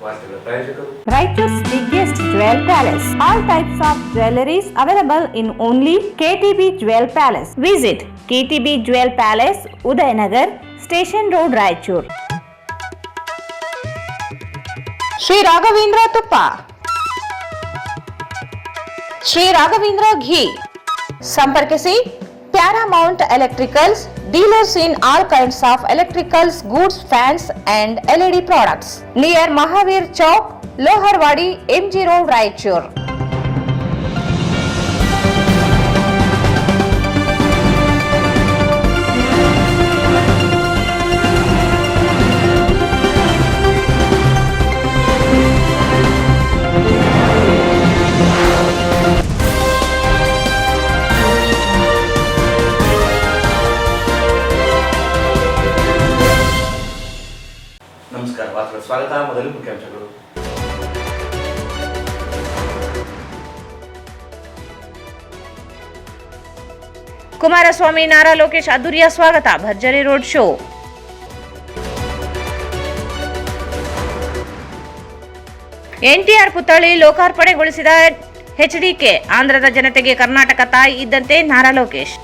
ವಾರ್ತೆಗಳ ಪ್ರಾಯೋಜಕರು Righteous biggest jewel palace. All types of jewelries available in only KTB Jewel Palace. Visit KTB Jewel Palace, Udayanagar, Station Road, Raichur. Shri Raghavendra ತುಪ್ಪ, ಶ್ರೀ ರಾಘವೇಂದ್ರ ಘೀ. ಸಂಪರ್ಕಿಸಿ Paramount Electricals, dealers in all kinds of electricals, goods, fans and LED products. Near Mahavir Chowk, Loharwadi, MG Road, Raichur. ನಮಸ್ಕಾರ. ವಾರ್ತೆಗಳ ಸ್ವಾಗತ. ಮೊದಲು ಮುಖ್ಯಾಂಶಗಳು. ಕುಮಾರಸ್ವಾಮಿ ನಾರಾ ಲೋಕೇಶ್ ಅದ್ದೂರಿಯ ಸ್ವಾಗತ, ಭರ್ಜರಿ road show. NTR ಪುತ್ಥಳಿ ಲೋಕಾರ್ಪಣೆಗೊಳಿಸಿದ ಎಚ್ಡಿಕೆ. ಆಂಧ್ರದ ಜನತೆಗೆ ಕರ್ನಾಟಕ ತಾಯಿ ಇದ್ದಂತೆ ನಾರಾ ಲೋಕೇಶ್.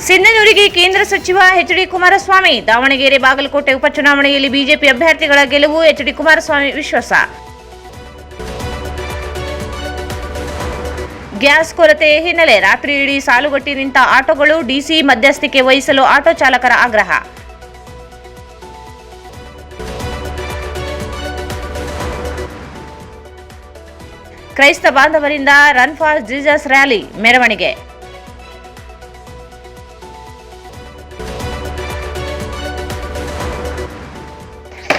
ಸಿಂಧನೂರಿಗೆ ಕೇಂದ್ರ ಸಚಿವ ಎಚ್ಡಿ ಕುಮಾರಸ್ವಾಮಿ. ದಾವಣಗೆರೆ ಬಾಗಲಕೋಟೆ ಉಪಚುನಾವಣೆಯಲ್ಲಿ ಬಿಜೆಪಿ ಅಭ್ಯರ್ಥಿಗಳ ಗೆಲುವು, ಎಚ್ಡಿ ಕುಮಾರಸ್ವಾಮಿ ವಿಶ್ವಾಸ. ಗ್ಯಾಸ್ ಕೊರತೆ ಹಿನ್ನೆಲೆ ರಾತ್ರಿ ಇಡೀ ಸಾಲುಗಟ್ಟಿ ನಿಂತ ಆಟೋಗಳು, ಡಿಸಿ ಮಧ್ಯಸ್ಥಿಕೆ ವಹಿಸಲು ಆಟೋ ಚಾಲಕರ ಆಗ್ರಹ. ಕ್ರೈಸ್ತ ಬಾಂಧವರಿಂದ ರನ್ ಫಾರ್ ಜೀಸಸ್ ರ್ಯಾಲಿ ಮೆರವಣಿಗೆ.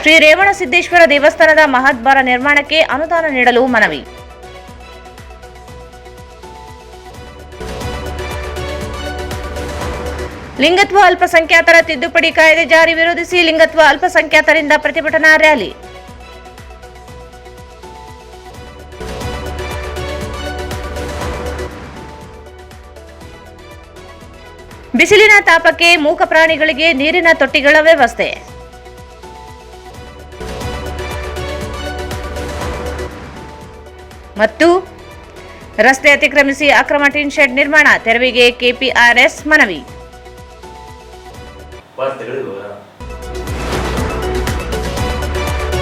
ಶ್ರೀ ರೇವಣಸಿದ್ದೇಶ್ವರ ದೇವಸ್ಥಾನದ ಮಹದ್ವಾರ ನಿರ್ಮಾಣಕ್ಕೆ ಅನುದಾನ ನೀಡಲು ಮನವಿ. ಲಿಂಗತ್ವ ಅಲ್ಪಸಂಖ್ಯಾತರ ತಿದ್ದುಪಡಿ ಕಾಯ್ದೆ ಜಾರಿ ವಿರೋಧಿಸಿ ಲಿಂಗತ್ವ ಅಲ್ಪಸಂಖ್ಯಾತರಿಂದ ಪ್ರತಿಭಟನಾ ರ್ಯಾಲಿ. ಬಿಸಿಲಿನ ತಾಪಕ್ಕೆ ಮೂಕ ಪ್ರಾಣಿಗಳಿಗೆ ನೀರಿನ ತೊಟ್ಟಿಗಳ ವ್ಯವಸ್ಥೆ. ಮತ್ತು ರಸ್ತೆ ಅತಿಕ್ರಮಿಸಿ ಅಕ್ರಮ ಟಿನ್ ಶೆಡ್ ನಿರ್ಮಾಣ ತೆರವಿಗೆ ಕೆಪಿಆರ್ಎಸ್ ಮನವಿ.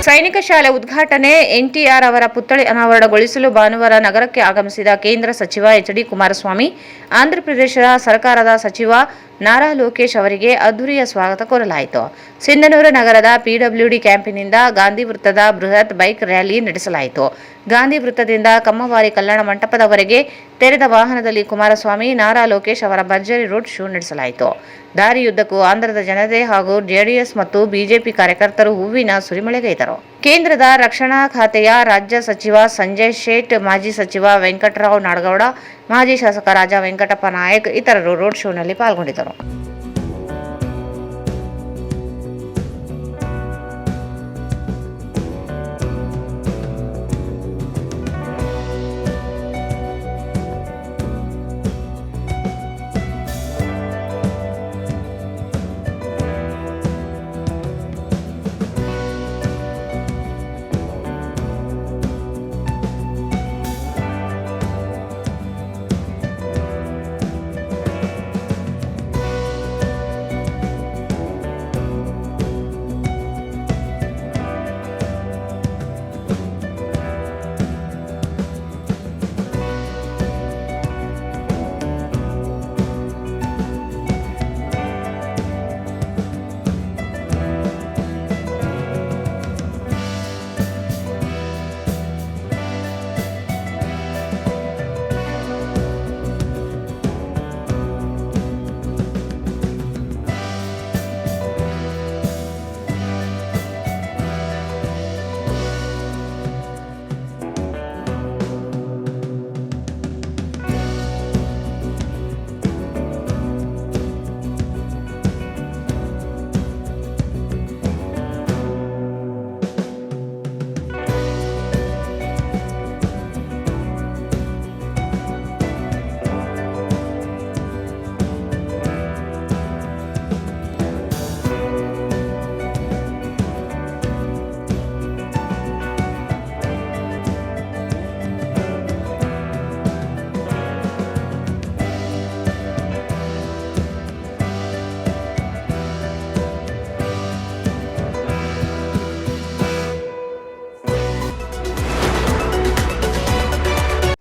ಸೈನಿಕ ಶಾಲೆ ಉದ್ಘಾಟನೆ. ಎನ್ಟಿಆರ್ ಅವರ ಪುತ್ಥಳಿ ಅನಾವರಣಗೊಳಿಸಲು ಭಾನುವಾರ ನಗರಕ್ಕೆ ಆಗಮಿಸಿದ ಕೇಂದ್ರ ಸಚಿವ ಎಚ್ಡಿ ಕುಮಾರಸ್ವಾಮಿ, ಆಂಧ್ರಪ್ರದೇಶ ಸರ್ಕಾರದ ಸಚಿವ ನಾರಾ ಲೋಕೇಶ್ ಅವರಿಗೆ ಅದ್ದೂರಿಯ ಸ್ವಾಗತ ಕೋರಲಾಯಿತು. ಸಿಂಧನೂರು ನಗರದ ಪಿಡಬ್ಲ್ಯೂಡಿ ಕ್ಯಾಂಪಿನಿಂದ ಗಾಂಧಿ ವೃತ್ತದ ಬೃಹತ್ ಬೈಕ್ ರ್ಯಾಲಿ ನಡೆಸಲಾಯಿತು. ಗಾಂಧಿ ವೃತ್ತದಿಂದ ಕಮ್ಮವಾರಿ ಕಲ್ಯಾಣ ಮಂಟಪದವರೆಗೆ ತೆರೆದ ವಾಹನದಲ್ಲಿ ಕುಮಾರಸ್ವಾಮಿ, ನಾರಾ ಲೋಕೇಶ್ ಅವರ ಭರ್ಜರಿ ರೋಡ್ ಶೋ ನಡೆಸಲಾಯಿತು. ದಾರಿಯುದ್ದಕ್ಕೂ ಆಂಧ್ರದ ಜನತೆ ಹಾಗೂ ಜೆಡಿಎಸ್ ಮತ್ತು ಬಿಜೆಪಿ ಕಾರ್ಯಕರ್ತರು ಹೂವಿನ ಸುರಿಮಳೆಗೈದರು. ಕೇಂದ್ರದ ರಕ್ಷಣಾ ಖಾತೆಯ ರಾಜ್ಯ ಸಚಿವ ಸಂಜಯ್ ಶೇಟ್, ಮಾಜಿ ಸಚಿವ ವೆಂಕಟರಾವ್ ನಾಡಗೌಡ, ಮಾಜಿ ಶಾಸಕ ರಾಜ ವೆಂಕಟಪ್ಪ ನಾಯಕ್ ಇತರರು ರೋಡ್ ಶೋನಲ್ಲಿ ಪಾಲ್ಗೊಂಡಿದ್ದರು.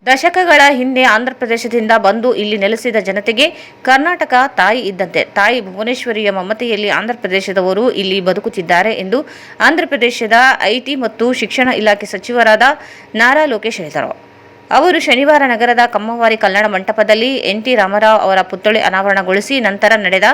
ದಶಕಗಳ ಹಿಂದೆ ಆಂಧ್ರಪ್ರದೇಶದಿಂದ ಬಂದು ಇಲ್ಲಿ ನೆಲೆಸಿದ ಜನತೆಗೆ ಕರ್ನಾಟಕ ತಾಯಿ ಇದ್ದಂತೆ. ತಾಯಿ ಭುವನೇಶ್ವರಿಯ ಮಮತೆಯಲ್ಲಿ ಆಂಧ್ರಪ್ರದೇಶದವರು ಇಲ್ಲಿ ಬದುಕುತ್ತಿದ್ದಾರೆ ಎಂದು ಆಂಧ್ರಪ್ರದೇಶದ ಐಟಿ ಮತ್ತು ಶಿಕ್ಷಣ ಇಲಾಖೆ ಸಚಿವರಾದ ನಾರಾ ಲೋಕೇಶ್ ಹೇಳಿದರು. ಅವರು ಶನಿವಾರ ನಗರದ ಕಮ್ಮವಾರಿ ಕಲ್ಯಾಣ ಮಂಟಪದಲ್ಲಿ ಎನ್.ಟಿ. ರಾಮರಾವ್ ಅವರ ಪುತ್ಥಳಿ ಅನಾವರಣಗೊಳಿಸಿ ನಂತರ ನಡೆದ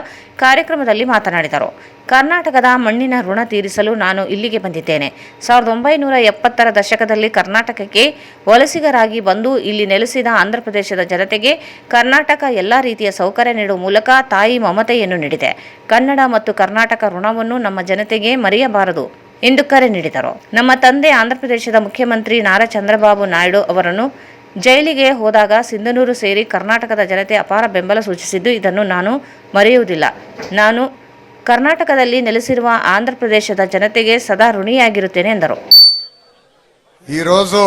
ಕಾರ್ಯಕ್ರಮದಲ್ಲಿ ಮಾತನಾಡಿದರು. ಕರ್ನಾಟಕದ ಮಣ್ಣಿನ ಋಣ ತೀರಿಸಲು ನಾನು ಇಲ್ಲಿಗೆ ಬಂದಿದ್ದೇನೆ. 1970ರ ದಶಕದಲ್ಲಿ ಕರ್ನಾಟಕಕ್ಕೆ ವಲಸಿಗರಾಗಿ ಬಂದು ಇಲ್ಲಿ ನೆಲೆಸಿದ ಆಂಧ್ರಪ್ರದೇಶದ ಜನತೆಗೆ ಕರ್ನಾಟಕ ಎಲ್ಲ ರೀತಿಯ ಸೌಕರ್ಯ ನೀಡುವ ಮೂಲಕ ತಾಯಿ ಮಮತೆಯನ್ನು ನೀಡಿದೆ. ಕನ್ನಡ ಮತ್ತು ಕರ್ನಾಟಕ ಋಣವನ್ನು ನಮ್ಮ ಜನತೆಗೆ ಮರೆಯಬಾರದು ಎಂದು ಕರೆ ನೀಡಿದರು. ನಮ್ಮ ತಂದೆ ಆಂಧ್ರಪ್ರದೇಶದ ಮುಖ್ಯಮಂತ್ರಿ ನಾರಾ ಚಂದ್ರಬಾಬು ನಾಯ್ಡು ಅವರನ್ನು ಜೈಲಿಗೆ ಹೋದಾಗ ಸಿಂಧನೂರು ಸೇರಿ ಕರ್ನಾಟಕದ ಜನತೆ ಅಪಾರ ಬೆಂಬಲ ಸೂಚಿಸಿದ್ದು ಇದನ್ನು ನಾನು ಮರೆಯುವುದಿಲ್ಲ. ನಾನು కర్ణాటకದಲ್ಲಿ నెలసిರುವ ఆంధ్రప్రదేశದ ಜನತೆಗೆ సదా రుణియాగిరుತ್ತೇನೆ ಎಂದರು. ఈరోజు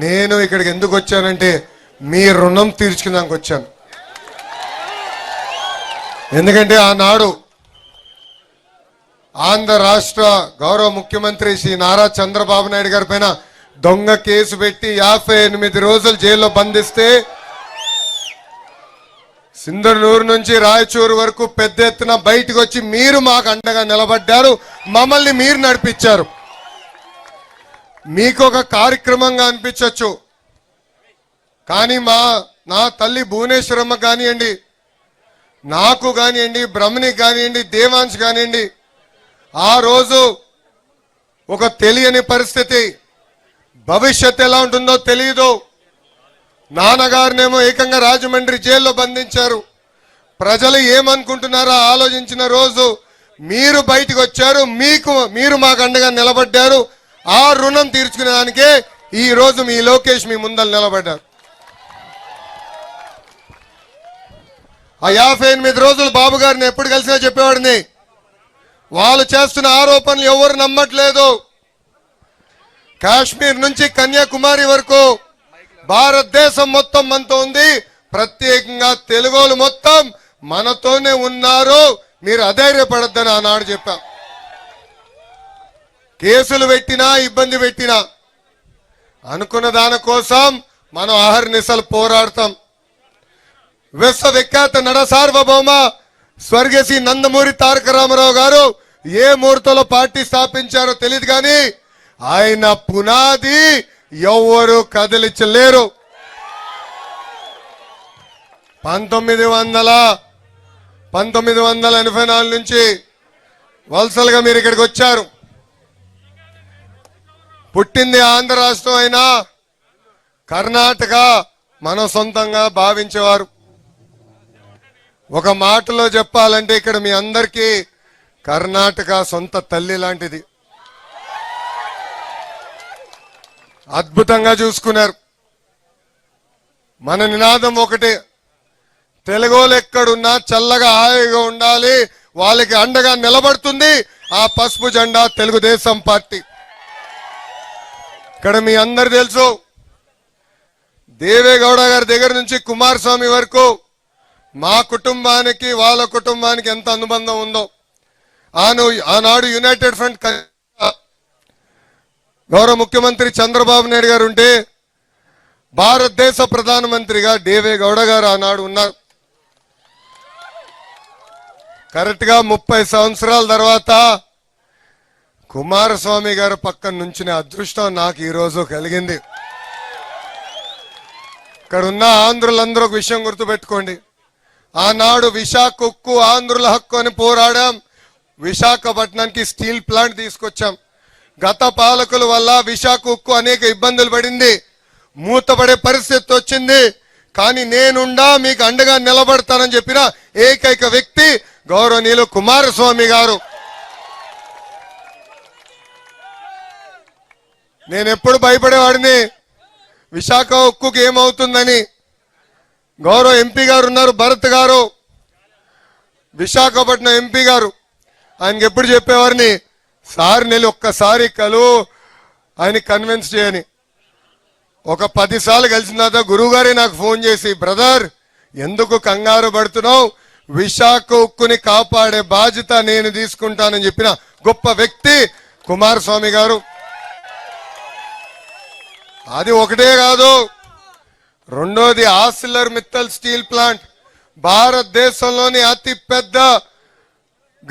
నేను ఇక్కడికి ఎందుకు వచ్చానంటే మీ రుణం తీర్చుకోవడానికి వచ్చాను. ఎందుకంటే ఆనాడు ఆంధ్ర రాష్ట్ర గౌరవ ముఖ్యమంత్రి శ్రీ నారా చంద్రబాబు నాయుడు గారి పైన దొంగ కేసు పెట్టి 58 రోజులు జైల్లో బంధిస్తే సింధనూరు నుంచి రాయచూరు వరకు పెద్ద ఎత్తున బయటకు వచ్చి మీరు మాకు అండగా నిలబడ్డారు. మమ్మల్ని మీరు నడిపించారు. మీకు ఒక కార్యక్రమంగా అనిపించవచ్చు, కానీ నా తల్లి భువనేశ్వరమ్మ కానివ్వండి, నాకు కానివ్వండి, బ్రహ్మణికి కానివ్వండి, దేవాంశ్ కానివ్వండి, ఆ రోజు ఒక తెలియని పరిస్థితి, భవిష్యత్తు ఎలా ఉంటుందో తెలియదు. నాన్నగారినేమో ఏకంగా రాజమండ్రి జైల్లో బంధించారు. ప్రజలు ఏమనుకుంటున్నారో ఆలోచించిన రోజు మీరు బయటకు వచ్చారు. మీరు మాకు అండగా నిలబడ్డారు. ఆ రుణం తీర్చుకునే దానికే ఈ రోజు మీ లోకేష్ మీ ముందర నిలబడ్డారు. ఆ 58 రోజులు బాబు గారిని ఎప్పుడు కలిసినా చెప్పేవాడిని, వాళ్ళు చేస్తున్న ఆరోపణలు ఎవరు నమ్మట్లేదు. కాశ్మీర్ నుంచి కన్యాకుమారి వరకు భారతదేశం మొత్తం మనతో ఉంది. ప్రత్యేకంగా తెలుగోలు మొత్తం మనతోనే ఉన్నారు. మీరు అధైర్యపడద్దని ఆనాడు చెప్పాం. కేసులు పెట్టినా ఇబ్బంది పెట్టినా అనుకున్న దానికోసం మనం అహర్నిశలు పోరాడతాం. విశ్వవిఖ్యాత నడ సార్వభౌమ స్వర్గీయ శ్రీ నందమూరి తారక రామారావు గారు ఏ ముహూర్తంలో పార్టీ స్థాపించారో తెలియదు, కానీ ఆయన పునాది ఎవరు కదిలించలేరు. 1984 నుంచి వలసలుగా మీరు ఇక్కడికి వచ్చారు. పుట్టింది ఆంధ్ర రాష్ట్రం అయినా కర్ణాటక మన సొంతంగా భావించేవారు. ఒక మాటలో చెప్పాలంటే ఇక్కడ మీ అందరికీ కర్ణాటక సొంత తల్లి లాంటిది. అద్భుతంగా చూసుకున్నారు. మన నినాదం ఒకటే, తెలుగోలు ఎక్కడున్నా చల్లగా హాయిగా ఉండాలి, వాళ్ళకి అండగా నిలబడుతుంది ఆ పసుపు జెండా తెలుగుదేశం పార్టీ. ఇక్కడ మీ అందరు తెలుసు, దేవేగౌడ గారి దగ్గర నుంచి కుమారస్వామి వరకు మా కుటుంబానికి వాళ్ళ కుటుంబానికి ఎంత అనుబంధం ఉందో. ఆనాడు యునైటెడ్ ఫ్రంట్ గౌరవ ముఖ్యమంత్రి చంద్రబాబు నాయుడు గారు ఉంటే భారతదేశ ప్రధానమంత్రిగా దేవేగౌడ గారు ఆనాడు ఉన్నారు. కరెక్ట్ గా 30 సంవత్సరాల తర్వాత కుమారస్వామి గారు పక్కన నుంచిన అదృష్టం నాకు ఈ రోజు కలిగింది. ఇక్కడ ఉన్న ఆంధ్రులందరూ ఒక విషయం గుర్తుపెట్టుకోండి, ఆనాడు విశాఖ ఉక్కు ఆంధ్రుల హక్కు అని పోరాడాం. విశాఖపట్నానికి స్టీల్ ప్లాంట్ తీసుకొచ్చాం. గత పాలకుల వల్ల విశాఖ ఉక్కు అనేక ఇబ్బందులు పడింది, మూతపడే పరిస్థితి వచ్చింది. కానీ నేనుండా మీకు అండగా నిలబడతానని చెప్పిన ఏకైక వ్యక్తి గౌరవనీయులు కుమారస్వామి గారు. నేను ఎప్పుడు భయపడేవాడిని విశాఖ ఉక్కుకి ఏమవుతుందని. గౌరవ ఎంపీ గారు ఉన్నారు, భరత్ గారు, విశాఖపట్నం ఎంపీ గారు. ఆయనకి ఎప్పుడు చెప్పేవారిని, సార్ నేను ఒక్కసారి ఆయన కన్విన్స్ చేయని. ఒక 10 సార్లు కలిసిన తర్వాత గురువు గారే నాకు ఫోన్ చేసి, బ్రదర్ ఎందుకు కంగారు పడుతున్నావు, విశాఖ ఉక్కుని కాపాడే బాధ్యత నేను తీసుకుంటానని చెప్పిన గొప్ప వ్యక్తి కుమారస్వామి గారు. అది ఒకటే కాదు, రెండోది ఆర్సిలర్ మిత్తల్ స్టీల్ ప్లాంట్ భారతదేశంలోని అతి పెద్ద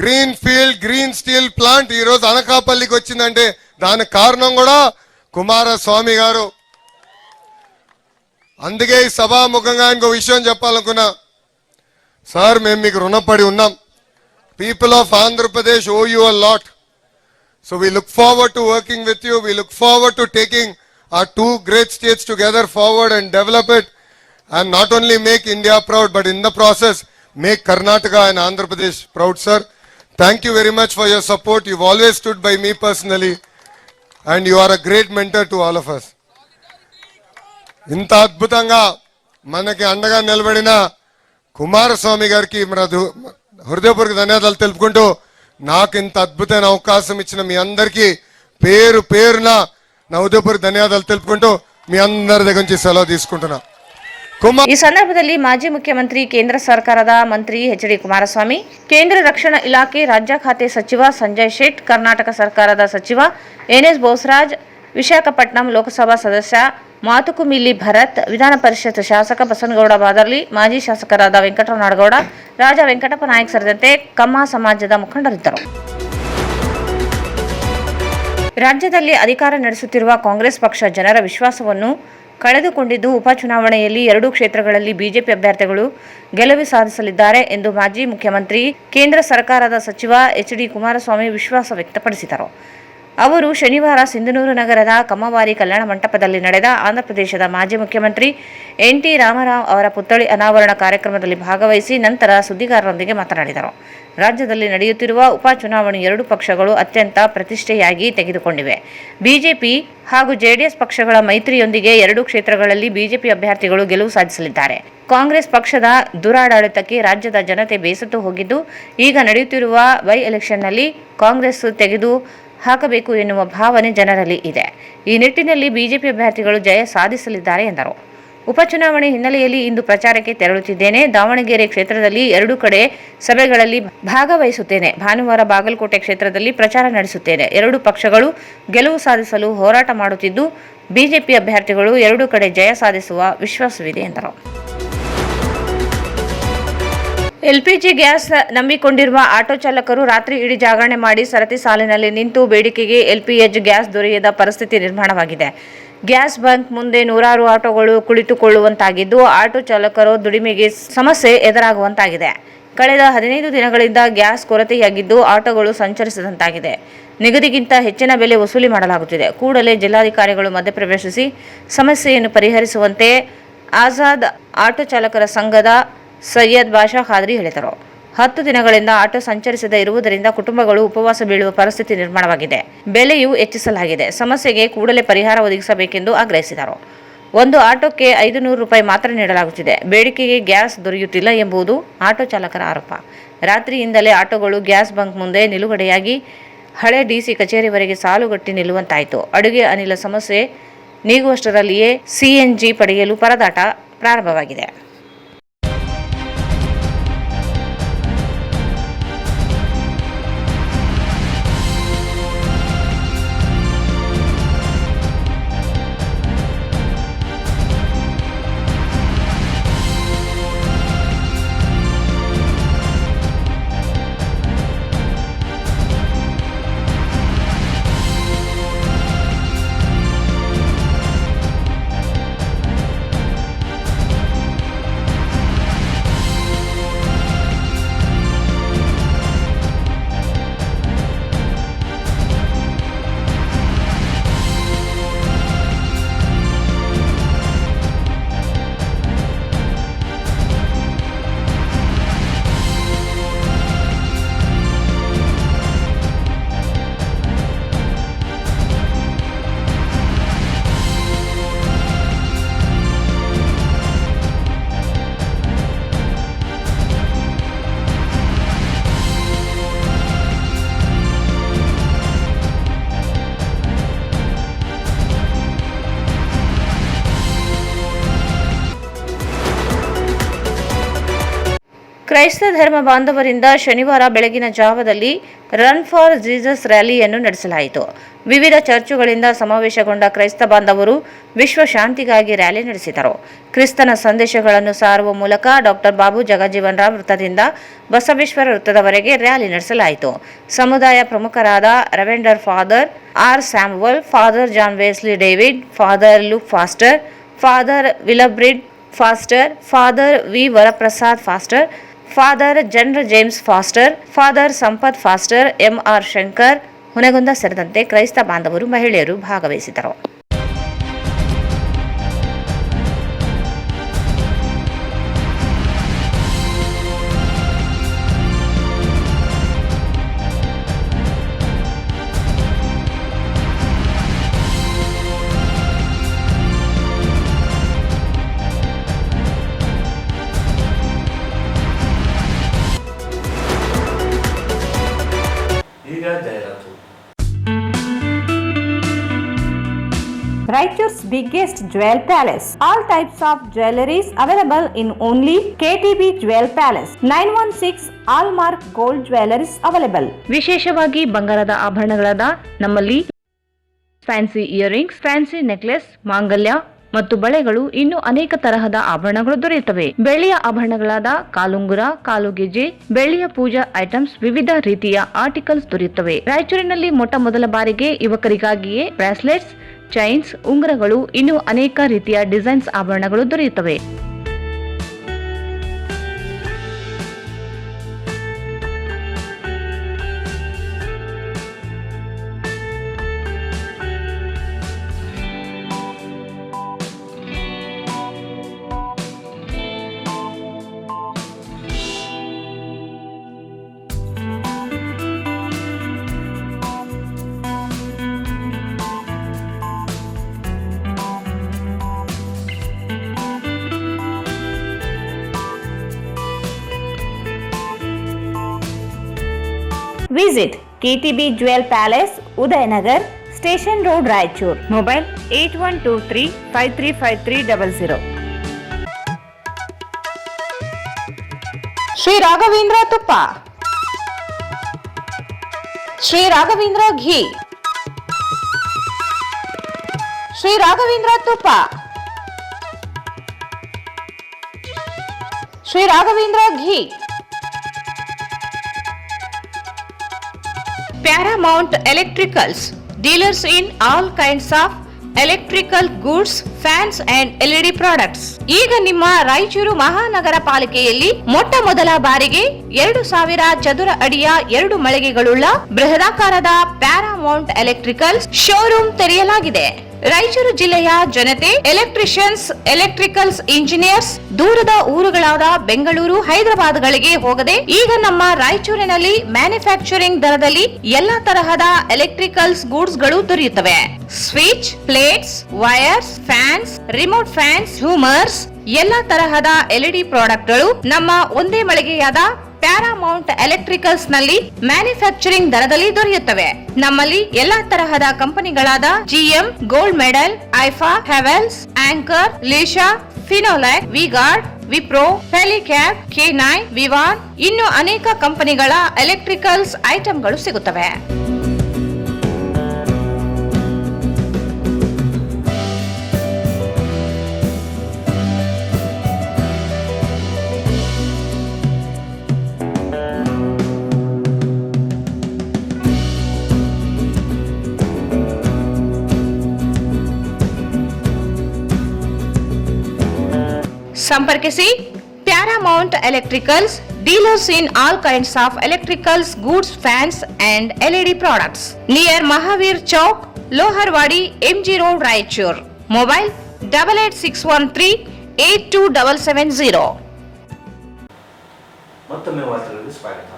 green field green steel plant ఈ రోజు అనకాపల్లికి వచ్చిందంటే దానికి కారణం కూడా కుమారస్వామి గారు. అందుకే ఈ సభాముఖంగా ఇంకో విషయం చెప్పాలనుకున్నా. సార్, మేము మీకు రుణపడి ఉన్నాం. People of Andhra Pradesh owe you a lot. So we look forward to working with you. We look forward to taking our two great states together forward and develop it, and not only make India proud, but in the process make Karnataka and Andhra Pradesh proud, sir. Thank you very much for your support. You've always stood by me personally, and you are a great mentor to all of us. ఇంత అద్భుతంగా మనకి అండగా నిలబడిన కుమారస్వామి గారికి హృదయపూర్వక ధన్యవాదాలు తెలుపుకుంటూ, నాకు ఇంత అద్భుతమైన అవకాశం ఇచ్చిన మీ అందరికీ పేరు పేరున నా హృదయపూర్వక ధన్యవాదాలు తెలుపుకుంటూ మీ అందరి దగ్గర నుంచి సెలవు తీసుకుంటున్నా. ಈ ಸಂದರ್ಭದಲ್ಲಿ ಮಾಜಿ ಮುಖ್ಯಮಂತ್ರಿ ಕೇಂದ್ರ ಸರ್ಕಾರದ ಮಂತ್ರಿ ಎಚ್.ಡಿ. ಕುಮಾರಸ್ವಾಮಿ, ಕೇಂದ್ರ ರಕ್ಷಣಾ ಇಲಾಖೆ ರಾಜ್ಯ ಖಾತೆ ಸಚಿವ ಸಂಜಯ್ ಶೇಟ್, ಕರ್ನಾಟಕ ಸರ್ಕಾರದ ಸಚಿವ ಎನ್.ಎಸ್. ಬೋಸರಾಜ್, ವಿಶಾಖಪಟ್ಟಣಂ ಲೋಕಸಭಾ ಸದಸ್ಯ ಮಾತುಕುಮಿಲ್ಲಿ ಭರತ್, ವಿಧಾನ ಪರಿಷತ್ ಶಾಸಕ ಬಸನಗೌಡ ಬಾದರ್ಲಿ, ಮಾಜಿ ಶಾಸಕರಾದ ವೆಂಕಟರಾವ್ ನಾಡಗೌಡ, ರಾಜ ವೆಂಕಟಪ್ಪ ನಾಯಕ್ ಸೇರಿದಂತೆ ಕಮ್ಮ ಸಮಾಜದ ಮುಖಂಡರಿದ್ದರು. ರಾಜ್ಯದಲ್ಲಿ ಅಧಿಕಾರ ನಡೆಸುತ್ತಿರುವ ಕಾಂಗ್ರೆಸ್ ಪಕ್ಷ ಜನರ ವಿಶ್ವಾಸವನ್ನು ಕಳೆದುಕೊಂಡಿದ್ದು, ಉಪಚುನಾವಣೆಯಲ್ಲಿ 2 ಕ್ಷೇತ್ರಗಳಲ್ಲಿ ಬಿಜೆಪಿ ಅಭ್ಯರ್ಥಿಗಳು ಗೆಲುವು ಸಾಧಿಸಲಿದ್ದಾರೆ ಎಂದು ಮಾಜಿ ಮುಖ್ಯಮಂತ್ರಿ, ಕೇಂದ್ರ ಸರ್ಕಾರದ ಸಚಿವ ಎಚ್.ಡಿ. ಕುಮಾರಸ್ವಾಮಿ ವಿಶ್ವಾಸ ವ್ಯಕ್ತಪಡಿಸಿದರು. ಅವರು ಶನಿವಾರ ಸಿಂಧನೂರು ನಗರದ ಕಮ್ಮವಾರಿ ಕಲ್ಯಾಣ ಮಂಟಪದಲ್ಲಿ ನಡೆದ ಆಂಧ್ರಪ್ರದೇಶದ ಮಾಜಿ ಮುಖ್ಯಮಂತ್ರಿ ಎನ್.ಟಿ. ರಾಮರಾವ್ ಅವರ ಪುತ್ಥಳಿ ಅನಾವರಣ ಕಾರ್ಯಕ್ರಮದಲ್ಲಿ ಭಾಗವಹಿಸಿ ನಂತರ ಸುದ್ದಿಗಾರರೊಂದಿಗೆ ಮಾತನಾಡಿದರು. ರಾಜ್ಯದಲ್ಲಿ ನಡೆಯುತ್ತಿರುವ ಉಪಚುನಾವಣೆ 2 ಪಕ್ಷಗಳು ಅತ್ಯಂತ ಪ್ರತಿಷ್ಠೆಯಾಗಿ ತೆಗೆದುಕೊಂಡಿವೆ. ಬಿಜೆಪಿ ಹಾಗೂ ಜೆಡಿಎಸ್ ಪಕ್ಷಗಳ ಮೈತ್ರಿಯೊಂದಿಗೆ 2 ಕ್ಷೇತ್ರಗಳಲ್ಲಿ ಬಿಜೆಪಿ ಅಭ್ಯರ್ಥಿಗಳು ಗೆಲುವು ಸಾಧಿಸಲಿದ್ದಾರೆ. ಕಾಂಗ್ರೆಸ್ ಪಕ್ಷದ ದುರಾಡಳಿತಕ್ಕೆ ರಾಜ್ಯದ ಜನತೆ ಬೇಸತ್ತು ಹೋಗಿದ್ದು, ಈಗ ನಡೆಯುತ್ತಿರುವ ಬೈ ಎಲೆಕ್ಷನ್ನಲ್ಲಿ ಕಾಂಗ್ರೆಸ್ ತೆಗೆದು ಹಾಕಬೇಕು ಎನ್ನುವ ಭಾವನೆ ಜನರಲ್ಲಿ ಇದೆ. ಈ ನಿಟ್ಟಿನಲ್ಲಿ ಬಿಜೆಪಿ ಅಭ್ಯರ್ಥಿಗಳು ಜಯ ಸಾಧಿಸಲಿದ್ದಾರೆ ಎಂದರು. ಉಪಚುನಾವಣೆ ಹಿನ್ನೆಲೆಯಲ್ಲಿ ಇಂದು ಪ್ರಚಾರಕ್ಕೆ ತೆರಳುತ್ತಿದ್ದೇನೆ. ದಾವಣಗೆರೆ ಕ್ಷೇತ್ರದಲ್ಲಿ 2 ಕಡೆ ಸಭೆಗಳಲ್ಲಿ ಭಾಗವಹಿಸುತ್ತೇನೆ. ಭಾನುವಾರ ಬಾಗಲಕೋಟೆ ಕ್ಷೇತ್ರದಲ್ಲಿ ಪ್ರಚಾರ ನಡೆಸುತ್ತೇನೆ. 2 ಪಕ್ಷಗಳು ಗೆಲುವು ಸಾಧಿಸಲು ಹೋರಾಟ ಮಾಡುತ್ತಿದ್ದು, ಬಿಜೆಪಿ ಅಭ್ಯರ್ಥಿಗಳು 2 ಕಡೆ ಜಯ ಸಾಧಿಸುವ ವಿಶ್ವಾಸವಿದೆ ಎಂದರು. ಎಲ್ಪಿಜಿ ಗ್ಯಾಸ್ ನಂಬಿಕೊಂಡಿರುವ ಆಟೋ ಚಾಲಕರು ರಾತ್ರಿ ಇಡೀ ಜಾಗರಣೆ ಮಾಡಿ ಸರತಿ ಸಾಲಿನಲ್ಲಿ ನಿಂತು ಬೇಡಿಕೆಗೆ ಎಲ್ಪಿಜಿ ಗ್ಯಾಸ್ ದೊರೆಯದ ಪರಿಸ್ಥಿತಿ ನಿರ್ಮಾಣವಾಗಿದೆ. ಗ್ಯಾಸ್ ಬಂಕ್ ಮುಂದೆ ನೂರಾರು ಆಟೋಗಳು ಕುಳಿತುಕೊಳ್ಳುವಂತಾಗಿದ್ದು, ಆಟೋ ಚಾಲಕರು ದುಡಿಮೆಗೆ ಸಮಸ್ಯೆ ಎದುರಾಗುವಂತಾಗಿದೆ. ಕಳೆದ 15 ದಿನಗಳಿಂದ ಗ್ಯಾಸ್ ಕೊರತೆಯಾಗಿದ್ದು, ಆಟೋಗಳು ಸಂಚರಿಸದಂತಾಗಿದೆ. ನಿಗದಿಗಿಂತ ಹೆಚ್ಚಿನ ಬೆಲೆ ವಸೂಲಿ ಮಾಡಲಾಗುತ್ತಿದೆ. ಕೂಡಲೇ ಜಿಲ್ಲಾಧಿಕಾರಿಗಳು ಮಧ್ಯಪ್ರವೇಶಿಸಿ ಸಮಸ್ಯೆಯನ್ನು ಪರಿಹರಿಸುವಂತೆ ಆಜಾದ್ ಆಟೋ ಚಾಲಕರ ಸಂಘದ ಸೈಯದ್ ಬಾಷಾ ಖಾದ್ರಿ ಹೇಳಿದರು. 10 ದಿನಗಳಿಂದ ಆಟೋ ಸಂಚರಿಸದೇ ಇರುವುದರಿಂದ ಕುಟುಂಬಗಳು ಉಪವಾಸ ಬೀಳುವ ಪರಿಸ್ಥಿತಿ ನಿರ್ಮಾಣವಾಗಿದೆ. ಬೆಲೆಯೂ ಹೆಚ್ಚಿಸಲಾಗಿದೆ. ಸಮಸ್ಯೆಗೆ ಕೂಡಲೇ ಪರಿಹಾರ ಒದಗಿಸಬೇಕೆಂದು ಆಗ್ರಹಿಸಿದರು. ಒಂದು ಆಟೋಕ್ಕೆ 500 ರೂಪಾಯಿ ಮಾತ್ರ ನೀಡಲಾಗುತ್ತಿದೆ. ಬೇಡಿಕೆಗೆ ಗ್ಯಾಸ್ ದೊರೆಯುತ್ತಿಲ್ಲ ಎಂಬುದು ಆಟೋ ಚಾಲಕರ ಆರೋಪ. ರಾತ್ರಿಯಿಂದಲೇ ಆಟೋಗಳು ಗ್ಯಾಸ್ ಬಂಕ್ ಮುಂದೆ ನಿಲುಗಡೆಯಾಗಿ ಹಳೆ ಡಿಸಿ ಕಚೇರಿವರೆಗೆ ಸಾಲುಗಟ್ಟಿ ನಿಲ್ಲುವಂತಾಯಿತು. ಅಡುಗೆ ಅನಿಲ ಸಮಸ್ಯೆ ನೀಗುವಷ್ಟರಲ್ಲಿಯೇ ಸಿಎನ್ಜಿ ಪಡೆಯಲು ಪರದಾಟ ಪ್ರಾರಂಭವಾಗಿದೆ. ಕ್ರೈಸ್ತ ಧರ್ಮ ಬಾಂಧವರಿಂದ ಶನಿವಾರ ಬೆಳಗಿನ ಜಾವದಲ್ಲಿ ರನ್ ಫಾರ್ ಜೀಸಸ್ ರ್ಯಾಲಿಯನ್ನು ನಡೆಸಲಾಯಿತು. ವಿವಿಧ ಚರ್ಚುಗಳಿಂದ ಸಮಾವೇಶಗೊಂಡ ಕ್ರೈಸ್ತ ಬಾಂಧವರು ವಿಶ್ವ ಶಾಂತಿಗಾಗಿ ರ್ಯಾಲಿ ನಡೆಸಿದರು. ಕ್ರಿಸ್ತನ ಸಂದೇಶಗಳನ್ನು ಸಾರುವ ಮೂಲಕ ಡಾಕ್ಟರ್ ಬಾಬು ಜಗಜೀವನ್ ರಾಮ್ ವೃತ್ತದಿಂದ ಬಸವೇಶ್ವರ ವೃತ್ತದವರೆಗೆ ರ್ಯಾಲಿ ನಡೆಸಲಾಯಿತು. ಸಮುದಾಯ ಪ್ರಮುಖರಾದ reverend father R Samuel, father John Wesley David, father Luke pastor, father Wilbrid pastor, father V Varaprasad pastor, father general James pastor, father Sampath pastor, M R Shankar, Hungund ಸೇರಿದಂತೆ ಕ್ರೈಸ್ತ ಬಾಂಧವರು, ಮಹಿಳೆಯರು ಭಾಗವಹಿಸಿದರು. ಈಗ ಜಾಹೀರಾತು. Raichur's biggest jewel palace. All types of jewelries available in only KTB Jewel Palace. 916 Allmark Gold Jewelries available. ವಿಶೇಷವಾಗಿ ಬಂಗಾರದ ಆಭರಣಗಳಾದ ನಮ್ಮಲ್ಲಿ ಫ್ಯಾನ್ಸಿ ಇಯರಿಂಗ್ಸ್, ಫ್ಯಾನ್ಸಿ ನೆಕ್ಲೆಸ್, ಮಾಂಗಲ್ಯ ಮತ್ತು ಬಳೆಗಳು, ಇನ್ನು ಅನೇಕ ತರಹದ ಆಭರಣಗಳು ದೊರೆಯುತ್ತವೆ. ಬೆಳ್ಳಿಯ ಆಭರಣಗಳಾದ ಕಾಲುಂಗುರ, ಕಾಲುಗೆಜೆ, ಬೆಳ್ಳಿಯ ಪೂಜಾ ಐಟಮ್ಸ್, ವಿವಿಧ ರೀತಿಯ ಆರ್ಟಿಕಲ್ಸ್ ದೊರೆಯುತ್ತವೆ. ರಾಯಚೂರಿನಲ್ಲಿ ಮೊಟ್ಟ ಮೊದಲ ಬಾರಿಗೆ ಯುವಕರಿಗಾಗಿಯೇ ಬ್ರಾಸ್ಲೆಟ್ಸ್, ಚೈನ್ಸ್, ಉಂಗುರಗಳು, ಇನ್ನು ಅನೇಕ ರೀತಿಯ ಡಿಸೈನ್ಸ್ ಆಭರಣಗಳು ದೊರೆಯುತ್ತವೆ. Visit KTB Jewel Palace, Udayanagar, Station Road, Raichur. Mobile 8123535300. Shri Raghavendra ತುಪ್ಪ, ಶ್ರೀ ರಾಘವೇಂದ್ರ ಘೀ, ಶ್ರೀ ರಾಘವೇಂದ್ರ ತುಪ್ಪ, ಶ್ರೀ ರಾಘವೇಂದ್ರ ಘೀ. Paramount Electricals, dealers in all kinds of electrical goods, fans and LED products. ಈಗ ನಿಮ್ಮ ರಾಯಚೂರು ಮಹಾನಗರ ಪಾಲಿಕೆಯಲ್ಲಿ ಮೊಟ್ಟ ಮೊದಲ ಬಾರಿಗೆ 2000 ಚದುರ ಅಡಿಯ 2 ಮಳಿಗೆಗಳುಳ್ಳ ಬೃಹದಾಕಾರದ ಪ್ಯಾರಾಮೌಂಟ್ ಎಲೆಕ್ಟ್ರಿಕಲ್ಸ್ ಶೋರೂಮ್ ತೆರೆಯಲಾಗಿದೆ. ರಾಯಚೂರು ಜಿಲ್ಲೆಯ ಜನತೆ, ಎಲೆಕ್ಟ್ರಿಷಿಯನ್ಸ್, ಎಲೆಕ್ಟ್ರಿಕಲ್ಸ್ ಇಂಜಿನಿಯರ್ಸ್ ದೂರದ ಊರುಗಳಾದ ಬೆಂಗಳೂರು, ಹೈದರಾಬಾದ್ಗಳಿಗೆ ಹೋಗದೆ ಈಗ ನಮ್ಮ ರಾಯಚೂರಿನಲ್ಲಿ ಮ್ಯಾನುಫ್ಯಾಕ್ಚರಿಂಗ್ ದರದಲ್ಲಿ ಎಲ್ಲಾ ತರಹದ ಎಲೆಕ್ಟ್ರಿಕಲ್ಸ್ ಗೂಡ್ಸ್ ಗಳು ದೊರೆಯುತ್ತವೆ. Switch, plates, wires, fans, remote fans, ಹ್ಯೂಮರ್ಸ್, ಎಲ್ಲಾ ತರಹದ LED ಪ್ರಾಡಕ್ಟ್ ಗಳು ನಮ್ಮ ಒಂದೇ ಮಳಿಗೆಯಾದ ಪ್ಯಾರಾಮೌಂಟ್ ಎಲೆಕ್ಟ್ರಿಕಲ್ಸ್ ನಲ್ಲಿ ಮ್ಯಾನುಫ್ಯಾಕ್ಚರಿಂಗ್ ದರದಲ್ಲಿ ದೊರೆಯುತ್ತವೆ. ನಮ್ಮಲ್ಲಿ ಎಲ್ಲಾ ತರಹದ ಕಂಪನಿಗಳಾದ GM, ಗೋಲ್ಡ್ ಮೆಡಲ್, ಐಫಾ, ಹೆವೆಲ್ಸ್, ಆಂಕರ್, ಲೀಶಾ, ಫಿನೋಲ್ಯಾಕ್, ವಿಗಾರ್ಡ್, ವಿಪ್ರೋ, ಫೆಲಿಕ್ಯಾಪ್, K9, ವಿವಾನ್, ಇನ್ನು ಅನೇಕ ಕಂಪನಿಗಳ ಎಲೆಕ್ಟ್ರಿಕಲ್ಸ್ ಐಟಂಗಳು ಸಿಗುತ್ತವೆ. ಸಂಪರ್ಕಿಸಿ Paramount electricals, dealers in all kinds of electricals goods, fans and LED products, near Mahaveer Chowk, Loharwadi, MG road, Raichur. Mobile 8861382770. ಮತ್ತೊಮ್ಮೆ ವಾರ್ತೆಗಳಿಗೆ ಸ್ವಾಗತ.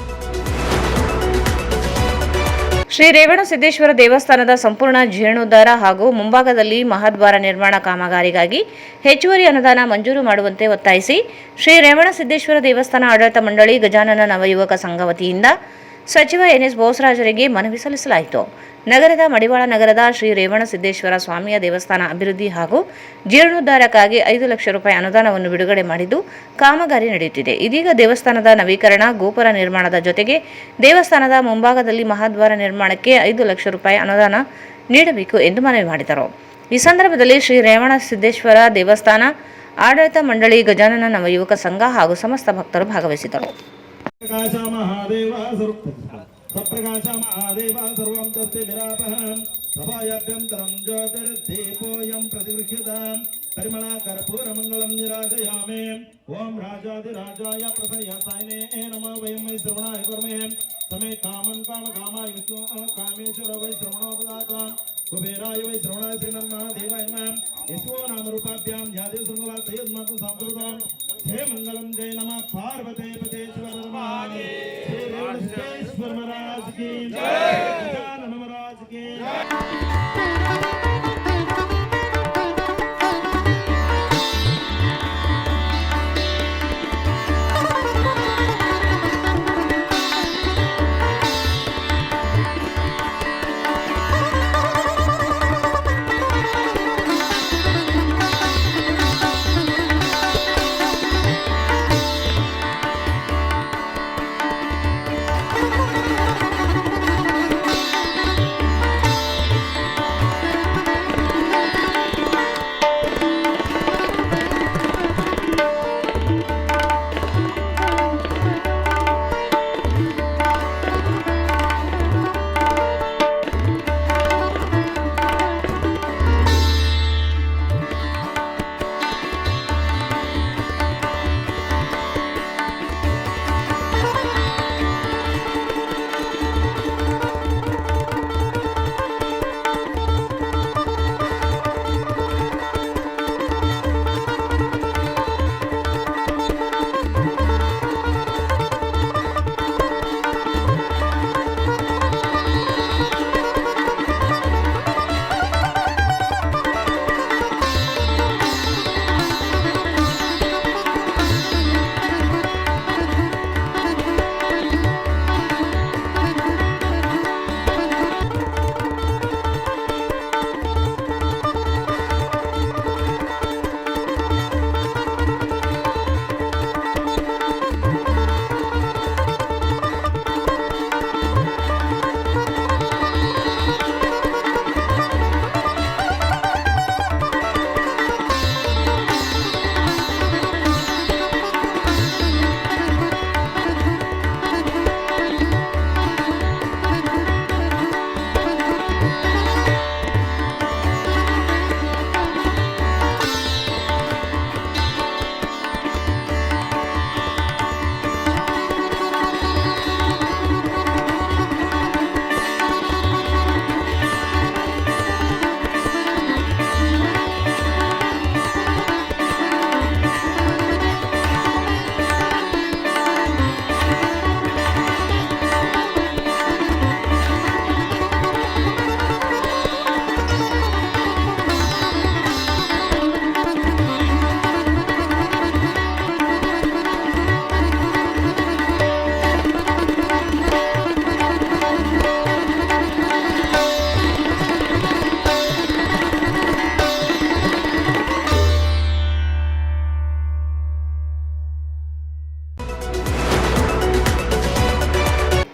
ಶ್ರೀ ರೇವಣಸಿದ್ದೇಶ್ವರ ದೇವಸ್ಥಾನದ ಸಂಪೂರ್ಣ ಜೀರ್ಣೋದ್ಧಾರ ಹಾಗೂ ಮುಂಭಾಗದಲ್ಲಿ ಮಹಾದ್ವಾರ ನಿರ್ಮಾಣ ಕಾಮಗಾರಿಗಾಗಿ ಹೆಚ್ಚುವರಿ ಅನುದಾನ ಮಂಜೂರು ಮಾಡುವಂತೆ ಒತ್ತಾಯಿಸಿ ಶ್ರೀ ರೇವಣಸಿದ್ದೇಶ್ವರ ದೇವಸ್ಥಾನ ಆಡಳಿತ ಮಂಡಳಿ, ಗಜಾನನ ನವಯುವಕ ಸಂಘ ವತಿಯಿಂದ ಸಚಿವ ಎನ್ಎಸ್ ಬೋಸರಾಜರಿಗೆ ಮನವಿ ಸಲ್ಲಿಸಲಾಯಿತು. ನಗರದ ಮಡಿವಾಳ ನಗರದ ಶ್ರೀ ರೇವಣಸಿದ್ದೇಶ್ವರ ಸ್ವಾಮಿಯ ದೇವಸ್ಥಾನ ಅಭಿವೃದ್ಧಿ ಹಾಗೂ ಜೀರ್ಣೋದ್ಧಾರಕ್ಕಾಗಿ 5 ಲಕ್ಷ ರೂಪಾಯಿ ಅನುದಾನವನ್ನು ಬಿಡುಗಡೆ ಮಾಡಿದ್ದು ಕಾಮಗಾರಿ ನಡೆಯುತ್ತಿದೆ. ಇದೀಗ ದೇವಸ್ಥಾನದ ನವೀಕರಣ, ಗೋಪುರ ನಿರ್ಮಾಣದ ಜೊತೆಗೆ ದೇವಸ್ಥಾನದ ಮುಂಭಾಗದಲ್ಲಿ ಮಹಾದ್ವಾರ ನಿರ್ಮಾಣಕ್ಕೆ 5 ಲಕ್ಷ ರೂಪಾಯಿ ಅನುದಾನ ನೀಡಬೇಕು ಎಂದು ಮನವಿ ಮಾಡಿದರು. ಈ ಸಂದರ್ಭದಲ್ಲಿ ಶ್ರೀ ರೇವಣಸಿದ್ದೇಶ್ವರ ದೇವಸ್ಥಾನ ಆಡಳಿತ ಮಂಡಳಿ, ಗಜಾನನ ನವಯುವಕ ಸಂಘ ಹಾಗೂ ಸಮಸ್ತ ಭಕ್ತರು ಭಾಗವಹಿಸಿದರು. प्रकाश महादेव सप्रकाश महादेव सर्वं तस्ते निरापहं सभायाभ्यन्तरं ज्योतिर्दीपोऽयं प्रतिगृह्यतां परिमला कर्पूरमङ्गलं निराजयामि. ओम राजाधिराजाय प्रसन्नसायिने नमः. वयं वै श्रवणाय कुर्महे समे कामं कामकामाय विष्णु कामेश्वर वै श्रवणो ददातां कुबेराय वै श्रवणाय श्रीमन्महादेवाय नमः. यशो नाम रूपाभ्यां यादे सुमला तयद्मातु सांकृतां हे मंगलम जय नमः. पार्वती पतेश्वर महादेव श्री रेवणसिद्धेश्वर महाराज की जय. गजानन महाराज की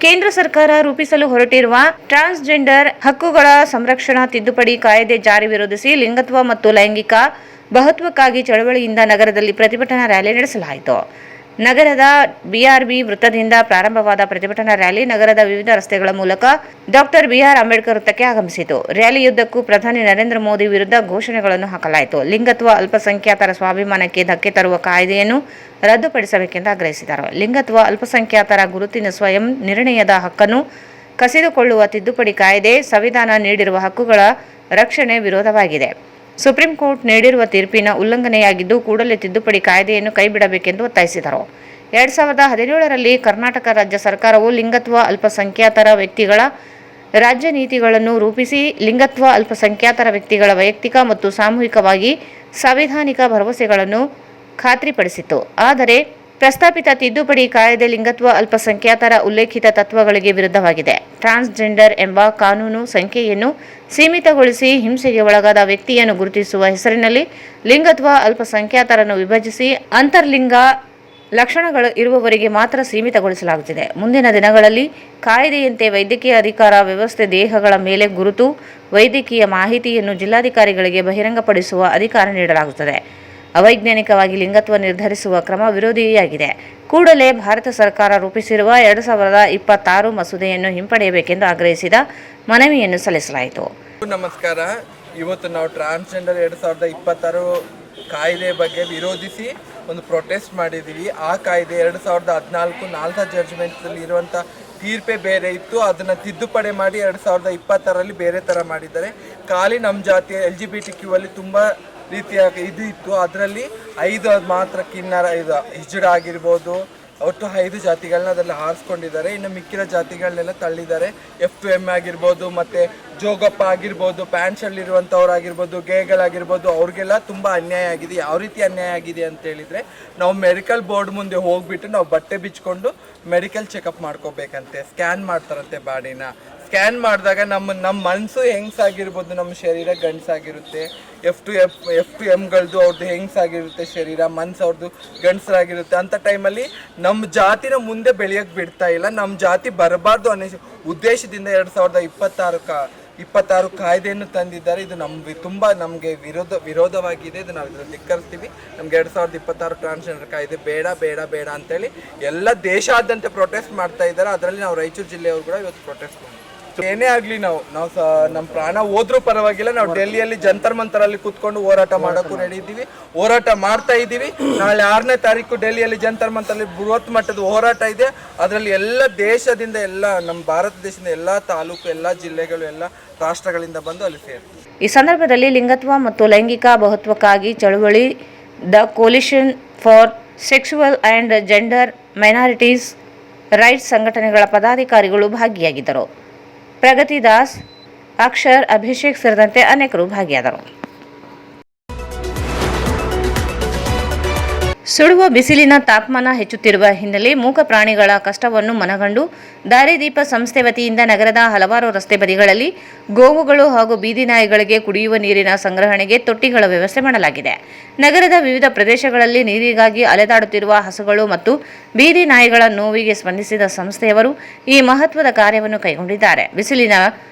ಕೇಂದ್ರ ಸರ್ಕಾರ ರೂಪಿಸಲು ಹೊರಟಿರುವ ಟ್ರಾನ್ಸ್ಜೆಂಡರ್ ಹಕ್ಕುಗಳ ಸಂರಕ್ಷಣಾ ತಿದ್ದುಪಡಿ ಕಾಯ್ದೆ ಜಾರಿ ವಿರೋಧಿಸಿ ಲಿಂಗತ್ವ ಮತ್ತು ಲೈಂಗಿಕ ಬಹುತ್ವಕ್ಕಾಗಿ ಚಳವಳಿಯಿಂದ ನಗರದಲ್ಲಿ ಪ್ರತಿಭಟನಾ ರ್ಯಾಲಿ ನಡೆಸಲಾಯಿತು. ನಗರದ ಬಿಆರ್ಬಿ ವೃತ್ತದಿಂದ ಪ್ರಾರಂಭವಾದ ಪ್ರತಿಭಟನಾ ರ್ಯಾಲಿ ನಗರದ ವಿವಿಧ ರಸ್ತೆಗಳ ಮೂಲಕ ಡಾಕ್ಟರ್ ಬಿಆರ್ ಅಂಬೇಡ್ಕರ್ ವೃತ್ತಕ್ಕೆ ಆಗಮಿಸಿತು. ರ್ಯಾಲಿಯುದ್ದಕ್ಕೂ ಪ್ರಧಾನಿ ನರೇಂದ್ರ ಮೋದಿ ವಿರುದ್ಧ ಘೋಷಣೆಗಳನ್ನು ಹಾಕಲಾಯಿತು. ಲಿಂಗತ್ವ, ಅಲ್ಪಸಂಖ್ಯಾತರ ಸ್ವಾಭಿಮಾನಕ್ಕೆ ಧಕ್ಕೆ ತರುವ ಕಾಯ್ದೆಯನ್ನು ರದ್ದುಪಡಿಸಬೇಕೆಂದು ಆಗ್ರಹಿಸಿದರು. ಲಿಂಗತ್ವ, ಅಲ್ಪಸಂಖ್ಯಾತರ ಗುರುತಿನ ಸ್ವಯಂ ನಿರ್ಣಯದ ಹಕ್ಕನ್ನು ಕಸಿದುಕೊಳ್ಳುವ ತಿದ್ದುಪಡಿ ಕಾಯ್ದೆ ಸಂವಿಧಾನ ನೀಡಿರುವ ಹಕ್ಕುಗಳ ರಕ್ಷಣೆ ವಿರೋಧವಾಗಿದೆ. ಸುಪ್ರೀಂ ಕೋರ್ಟ್ ನೀಡಿರುವ ತೀರ್ಪಿನ ಉಲ್ಲಂಘನೆಯಾಗಿದ್ದು ಕೂಡಲೇ ತಿದ್ದುಪಡಿ ಕಾಯ್ದೆಯನ್ನು ಕೈಬಿಡಬೇಕೆಂದು ಒತ್ತಾಯಿಸಿದರು. 2017ರಲ್ಲಿ ಕರ್ನಾಟಕ ರಾಜ್ಯ ಸರ್ಕಾರವು ಲಿಂಗತ್ವ, ಅಲ್ಪಸಂಖ್ಯಾತರ ವ್ಯಕ್ತಿಗಳ ರಾಜ್ಯ ನೀತಿಗಳನ್ನು ರೂಪಿಸಿ ಲಿಂಗತ್ವ, ಅಲ್ಪಸಂಖ್ಯಾತರ ವ್ಯಕ್ತಿಗಳ ವೈಯಕ್ತಿಕ ಮತ್ತು ಸಾಮೂಹಿಕವಾಗಿ ಸಾಂವಿಧಾನಿಕ ಭರವಸೆಗಳನ್ನು ಖಾತ್ರಿಪಡಿಸಿತು. ಆದರೆ ಪ್ರಸ್ತಾಪಿತ ತಿದ್ದುಪಡಿ ಕಾಯ್ದೆ ಲಿಂಗತ್ವ ಅಲ್ಪಸಂಖ್ಯಾತರ ಉಲ್ಲೇಖಿತ ತತ್ವಗಳಿಗೆ ವಿರುದ್ಧವಾಗಿದೆ. ಟ್ರಾನ್ಸ್ಜೆಂಡರ್ ಎಂಬ ಕಾನೂನು ಸಂಖ್ಯೆಯನ್ನು ಸೀಮಿತಗೊಳಿಸಿ ಹಿಂಸೆಗೆ ಒಳಗಾದ ವ್ಯಕ್ತಿಯನ್ನು ಗುರುತಿಸುವ ಹೆಸರಿನಲ್ಲಿ ಲಿಂಗತ್ವ ಅಲ್ಪಸಂಖ್ಯಾತರನ್ನು ವಿಭಜಿಸಿ ಅಂತರ್ಲಿಂಗ ಲಕ್ಷಣಗಳು ಇರುವವರಿಗೆ ಮಾತ್ರ ಸೀಮಿತಗೊಳಿಸಲಾಗುತ್ತಿದೆ. ಮುಂದಿನ ದಿನಗಳಲ್ಲಿ ಕಾಯ್ದೆಯಂತೆ ವೈದ್ಯಕೀಯ ಅಧಿಕಾರ ವ್ಯವಸ್ಥೆ ದೇಹಗಳ ಮೇಲೆ ಗುರುತು ವೈದ್ಯಕೀಯ ಮಾಹಿತಿಯನ್ನು ಜಿಲ್ಲಾಧಿಕಾರಿಗಳಿಗೆ ಬಹಿರಂಗಪಡಿಸುವ ಅಧಿಕಾರ ನೀಡಲಾಗುತ್ತದೆ. ಅವೈಜ್ಞಾನಿಕವಾಗಿ ಲಿಂಗತ್ವ ನಿರ್ಧರಿಸುವ ಕ್ರಮ ವಿರೋಧಿಯಾಗಿದೆ. ಕೂಡಲೇ ಭಾರತ ಸರ್ಕಾರ ರೂಪಿಸಿರುವ 2026 ಮಸೂದೆಯನ್ನು ಹಿಂಪಡೆಯಬೇಕೆಂದು ಆಗ್ರಹಿಸಿದ ಮನವಿಯನ್ನು ಸಲ್ಲಿಸಲಾಯಿತು. ನಮಸ್ಕಾರ. ಇವತ್ತು ನಾವು ಟ್ರಾನ್ಸ್ಜೆಂಡರ್ 2026 ಕಾಯ್ದೆ ಬಗ್ಗೆ ವಿರೋಧಿಸಿ ಒಂದು ಪ್ರೊಟೆಸ್ಟ್ ಮಾಡಿದ್ದೀವಿ. ಆ ಕಾಯ್ದೆ 2014 ನಾಲ್ಕಾ ಜಡ್ಜ್ಮೆಂಟ್ಸಲ್ಲಿ ಇರುವಂಥ ತೀರ್ಪೇ ಬೇರೆ ಇತ್ತು. ಅದನ್ನು ತಿದ್ದುಪಡಿ ಮಾಡಿ 2026ರಲ್ಲಿ ಬೇರೆ ಥರ ಮಾಡಿದ್ದಾರೆ. ಖಾಲಿ ನಮ್ಮ ಜಾತಿಯ LGBTQ ಅಲ್ಲಿ ತುಂಬ ರೀತಿಯ ಇದು ಇತ್ತು. ಅದರಲ್ಲಿ 5 ಮಾತ್ರ ಕಿನ್ನರ, ಇದು ಹಿಜಡ ಆಗಿರ್ಬೋದು, ಒಟ್ಟು 5 ಜಾತಿಗಳನ್ನ ಅದರಲ್ಲಿ ಆರಿಸ್ಕೊಂಡಿದ್ದಾರೆ. ಇನ್ನು ಮಿಕ್ಕಿರೋ ಜಾತಿಗಳನ್ನೆಲ್ಲ ತಳ್ಳಿದ್ದಾರೆ. F2M ಆಗಿರ್ಬೋದು, ಮತ್ತು ಜೋಗಪ್ಪ ಆಗಿರ್ಬೋದು, ಪ್ಯಾಂಟ್ ಶರ್ಟ್ಲಿರುವಂಥವ್ರಾಗಿರ್ಬೋದು, ಗೇಗಳಾಗಿರ್ಬೋದು, ಅವ್ರಿಗೆಲ್ಲ ತುಂಬ ಅನ್ಯಾಯ ಆಗಿದೆ. ಯಾವ ರೀತಿ ಅನ್ಯಾಯ ಆಗಿದೆ ಅಂತ ಹೇಳಿದರೆ, ನಾವು ಮೆಡಿಕಲ್ ಬೋರ್ಡ್ ಮುಂದೆ ಹೋಗ್ಬಿಟ್ಟು ನಾವು ಬಟ್ಟೆ ಬಿಚ್ಕೊಂಡು ಮೆಡಿಕಲ್ ಚೆಕಪ್ ಮಾಡ್ಕೋಬೇಕಂತೆ. ಸ್ಕ್ಯಾನ್ ಮಾಡ್ತಾರಂತೆ ಬಾಡಿನ. ಸ್ಕ್ಯಾನ್ ಮಾಡಿದಾಗ ನಮ್ಮ ಮನಸ್ಸು ಹೆಂಗ್ಸಾಗಿರ್ಬೋದು, ನಮ್ಮ ಶರೀರ ಗಂಡಸಾಗಿರುತ್ತೆ. F2Mಗಳದ್ದು ಅವ್ರದ್ದು ಹೆಂಗ್ಸಾಗಿರುತ್ತೆ ಶರೀರ, ಮನ್ಸು ಅವ್ರದ್ದು ಗಂಡಸರಾಗಿರುತ್ತೆ. ಅಂಥ ಟೈಮಲ್ಲಿ ನಮ್ಮ ಜಾತಿನ ಮುಂದೆ ಬೆಳೆಯೋಕ್ಕೆ ಬಿಡ್ತಾ ಇಲ್ಲ. ನಮ್ಮ ಜಾತಿ ಬರಬಾರ್ದು ಅನ್ನೋ ಉದ್ದೇಶದಿಂದ 2026 ಕಾಯ್ದೆಯನ್ನು ತಂದಿದ್ದಾರೆ. ಇದು ನಮಗೆ ವಿರೋಧವಾಗಿದೆ. ಇದು ನಾವು ಇದನ್ನು ಧಿಕ್ಕರಿಸ್ತೀವಿ. ನಮ್ಗೆ 2026 ಟ್ರಾನ್ಸ್ಜೆಂಡರ್ ಕಾಯ್ದೆ ಬೇಡ ಬೇಡ ಬೇಡ ಅಂತೇಳಿ ಎಲ್ಲ ದೇಶಾದ್ಯಂತ ಪ್ರೊಟೆಸ್ಟ್ ಮಾಡ್ತಾ ಇದ್ದಾರೆ. ಅದರಲ್ಲಿ ನಾವು ರಾಯಚೂರು ಜಿಲ್ಲೆಯವರು ಕೂಡ ಇವತ್ತು ಪ್ರೊಟೆಸ್ಟ್ ಮಾಡ್ತೀವಿ. ಏನೇ ಆಗಲಿ ನಾವು ನಮ್ಮ ಪ್ರಾಣ ಹೋದ್ರೂ ಪರವಾಗಿಲ್ಲ. ನಾವು ಡೆಲ್ಲಿಯಲ್ಲಿ ಜಂತರ್ ಮಂತರಲ್ಲಿ ಕೂತ್ಕೊಂಡು ಹೋರಾಟ ಮಾಡೋಕ್ಕೂ ರೆಡಿ ಇದ್ದೀವಿ, ಹೋರಾಟ ಮಾಡ್ತಾ ಇದ್ದೀವಿ. ನಾಳೆ 6ನೇ ತಾರೀಕು ಡೆಲ್ಲಿಯಲ್ಲಿ ಜಂತರ್ ಮಂತರಲ್ಲಿ ಬೃಹತ್ ಮಟ್ಟದ ಹೋರಾಟ ಇದೆ. ಅದರಲ್ಲಿ ಎಲ್ಲ ದೇಶದಿಂದ, ಎಲ್ಲ ನಮ್ಮ ಭಾರತ ದೇಶದಿಂದ ಎಲ್ಲ ತಾಲೂಕು, ಎಲ್ಲ ಜಿಲ್ಲೆಗಳು, ಎಲ್ಲ ರಾಷ್ಟ್ರಗಳಿಂದ ಬಂದು ಅಲ್ಲಿ ಸೇರ್ತೀವಿ. ಈ ಸಂದರ್ಭದಲ್ಲಿ ಲಿಂಗತ್ವ ಮತ್ತು ಲೈಂಗಿಕ ಬಹುತ್ವಕ್ಕಾಗಿ ಚಳುವಳಿ, the coalition for sexual and gender minorities rights ಸಂಘಟನೆಗಳ ಪದಾಧಿಕಾರಿಗಳು ಭಾಗಿಯಾಗಿದ್ದರು. ಪ್ರಗತಿ ದಾಸ್, ಅಕ್ಷರ್, ಅಭಿಷೇಕ್ ಸೇರಿದಂತೆ ಅನೇಕರು ಭಾಗಿಯಾದರು. ಸುಡುವ ಬಿಸಿಲಿನ ತಾಪಮಾನ ಹೆಚ್ಚುತ್ತಿರುವ ಹಿನ್ನೆಲೆ ಮೂಕ ಪ್ರಾಣಿಗಳ ಕಷ್ಟವನ್ನು ಮನಗಂಡು ದಾರಿದೀಪ ಸಂಸ್ಥೆ ವತಿಯಿಂದ ನಗರದ ಹಲವಾರು ರಸ್ತೆ ಬದಿಗಳಲ್ಲಿ ಗೋವುಗಳು ಹಾಗೂ ಬೀದಿ ನಾಯಿಗಳಿಗೆ ಕುಡಿಯುವ ನೀರಿನ ಸಂಗ್ರಹಣೆಗೆ ತೊಟ್ಟಿಗಳ ವ್ಯವಸ್ಥೆ ಮಾಡಲಾಗಿದೆ. ನಗರದ ವಿವಿಧ ಪ್ರದೇಶಗಳಲ್ಲಿ ನೀರಿಗಾಗಿ ಅಲೆದಾಡುತ್ತಿರುವ ಹಸುಗಳು ಮತ್ತು ಬೀದಿ ನಾಯಿಗಳ ನೋವಿಗೆ ಸ್ಪಂದಿಸಿದ ಸಂಸ್ಥೆಯವರು ಈ ಮಹತ್ವದ ಕಾರ್ಯವನ್ನು ಕೈಗೊಂಡಿದ್ದಾರೆ. ಬಿಸಿಲಿನ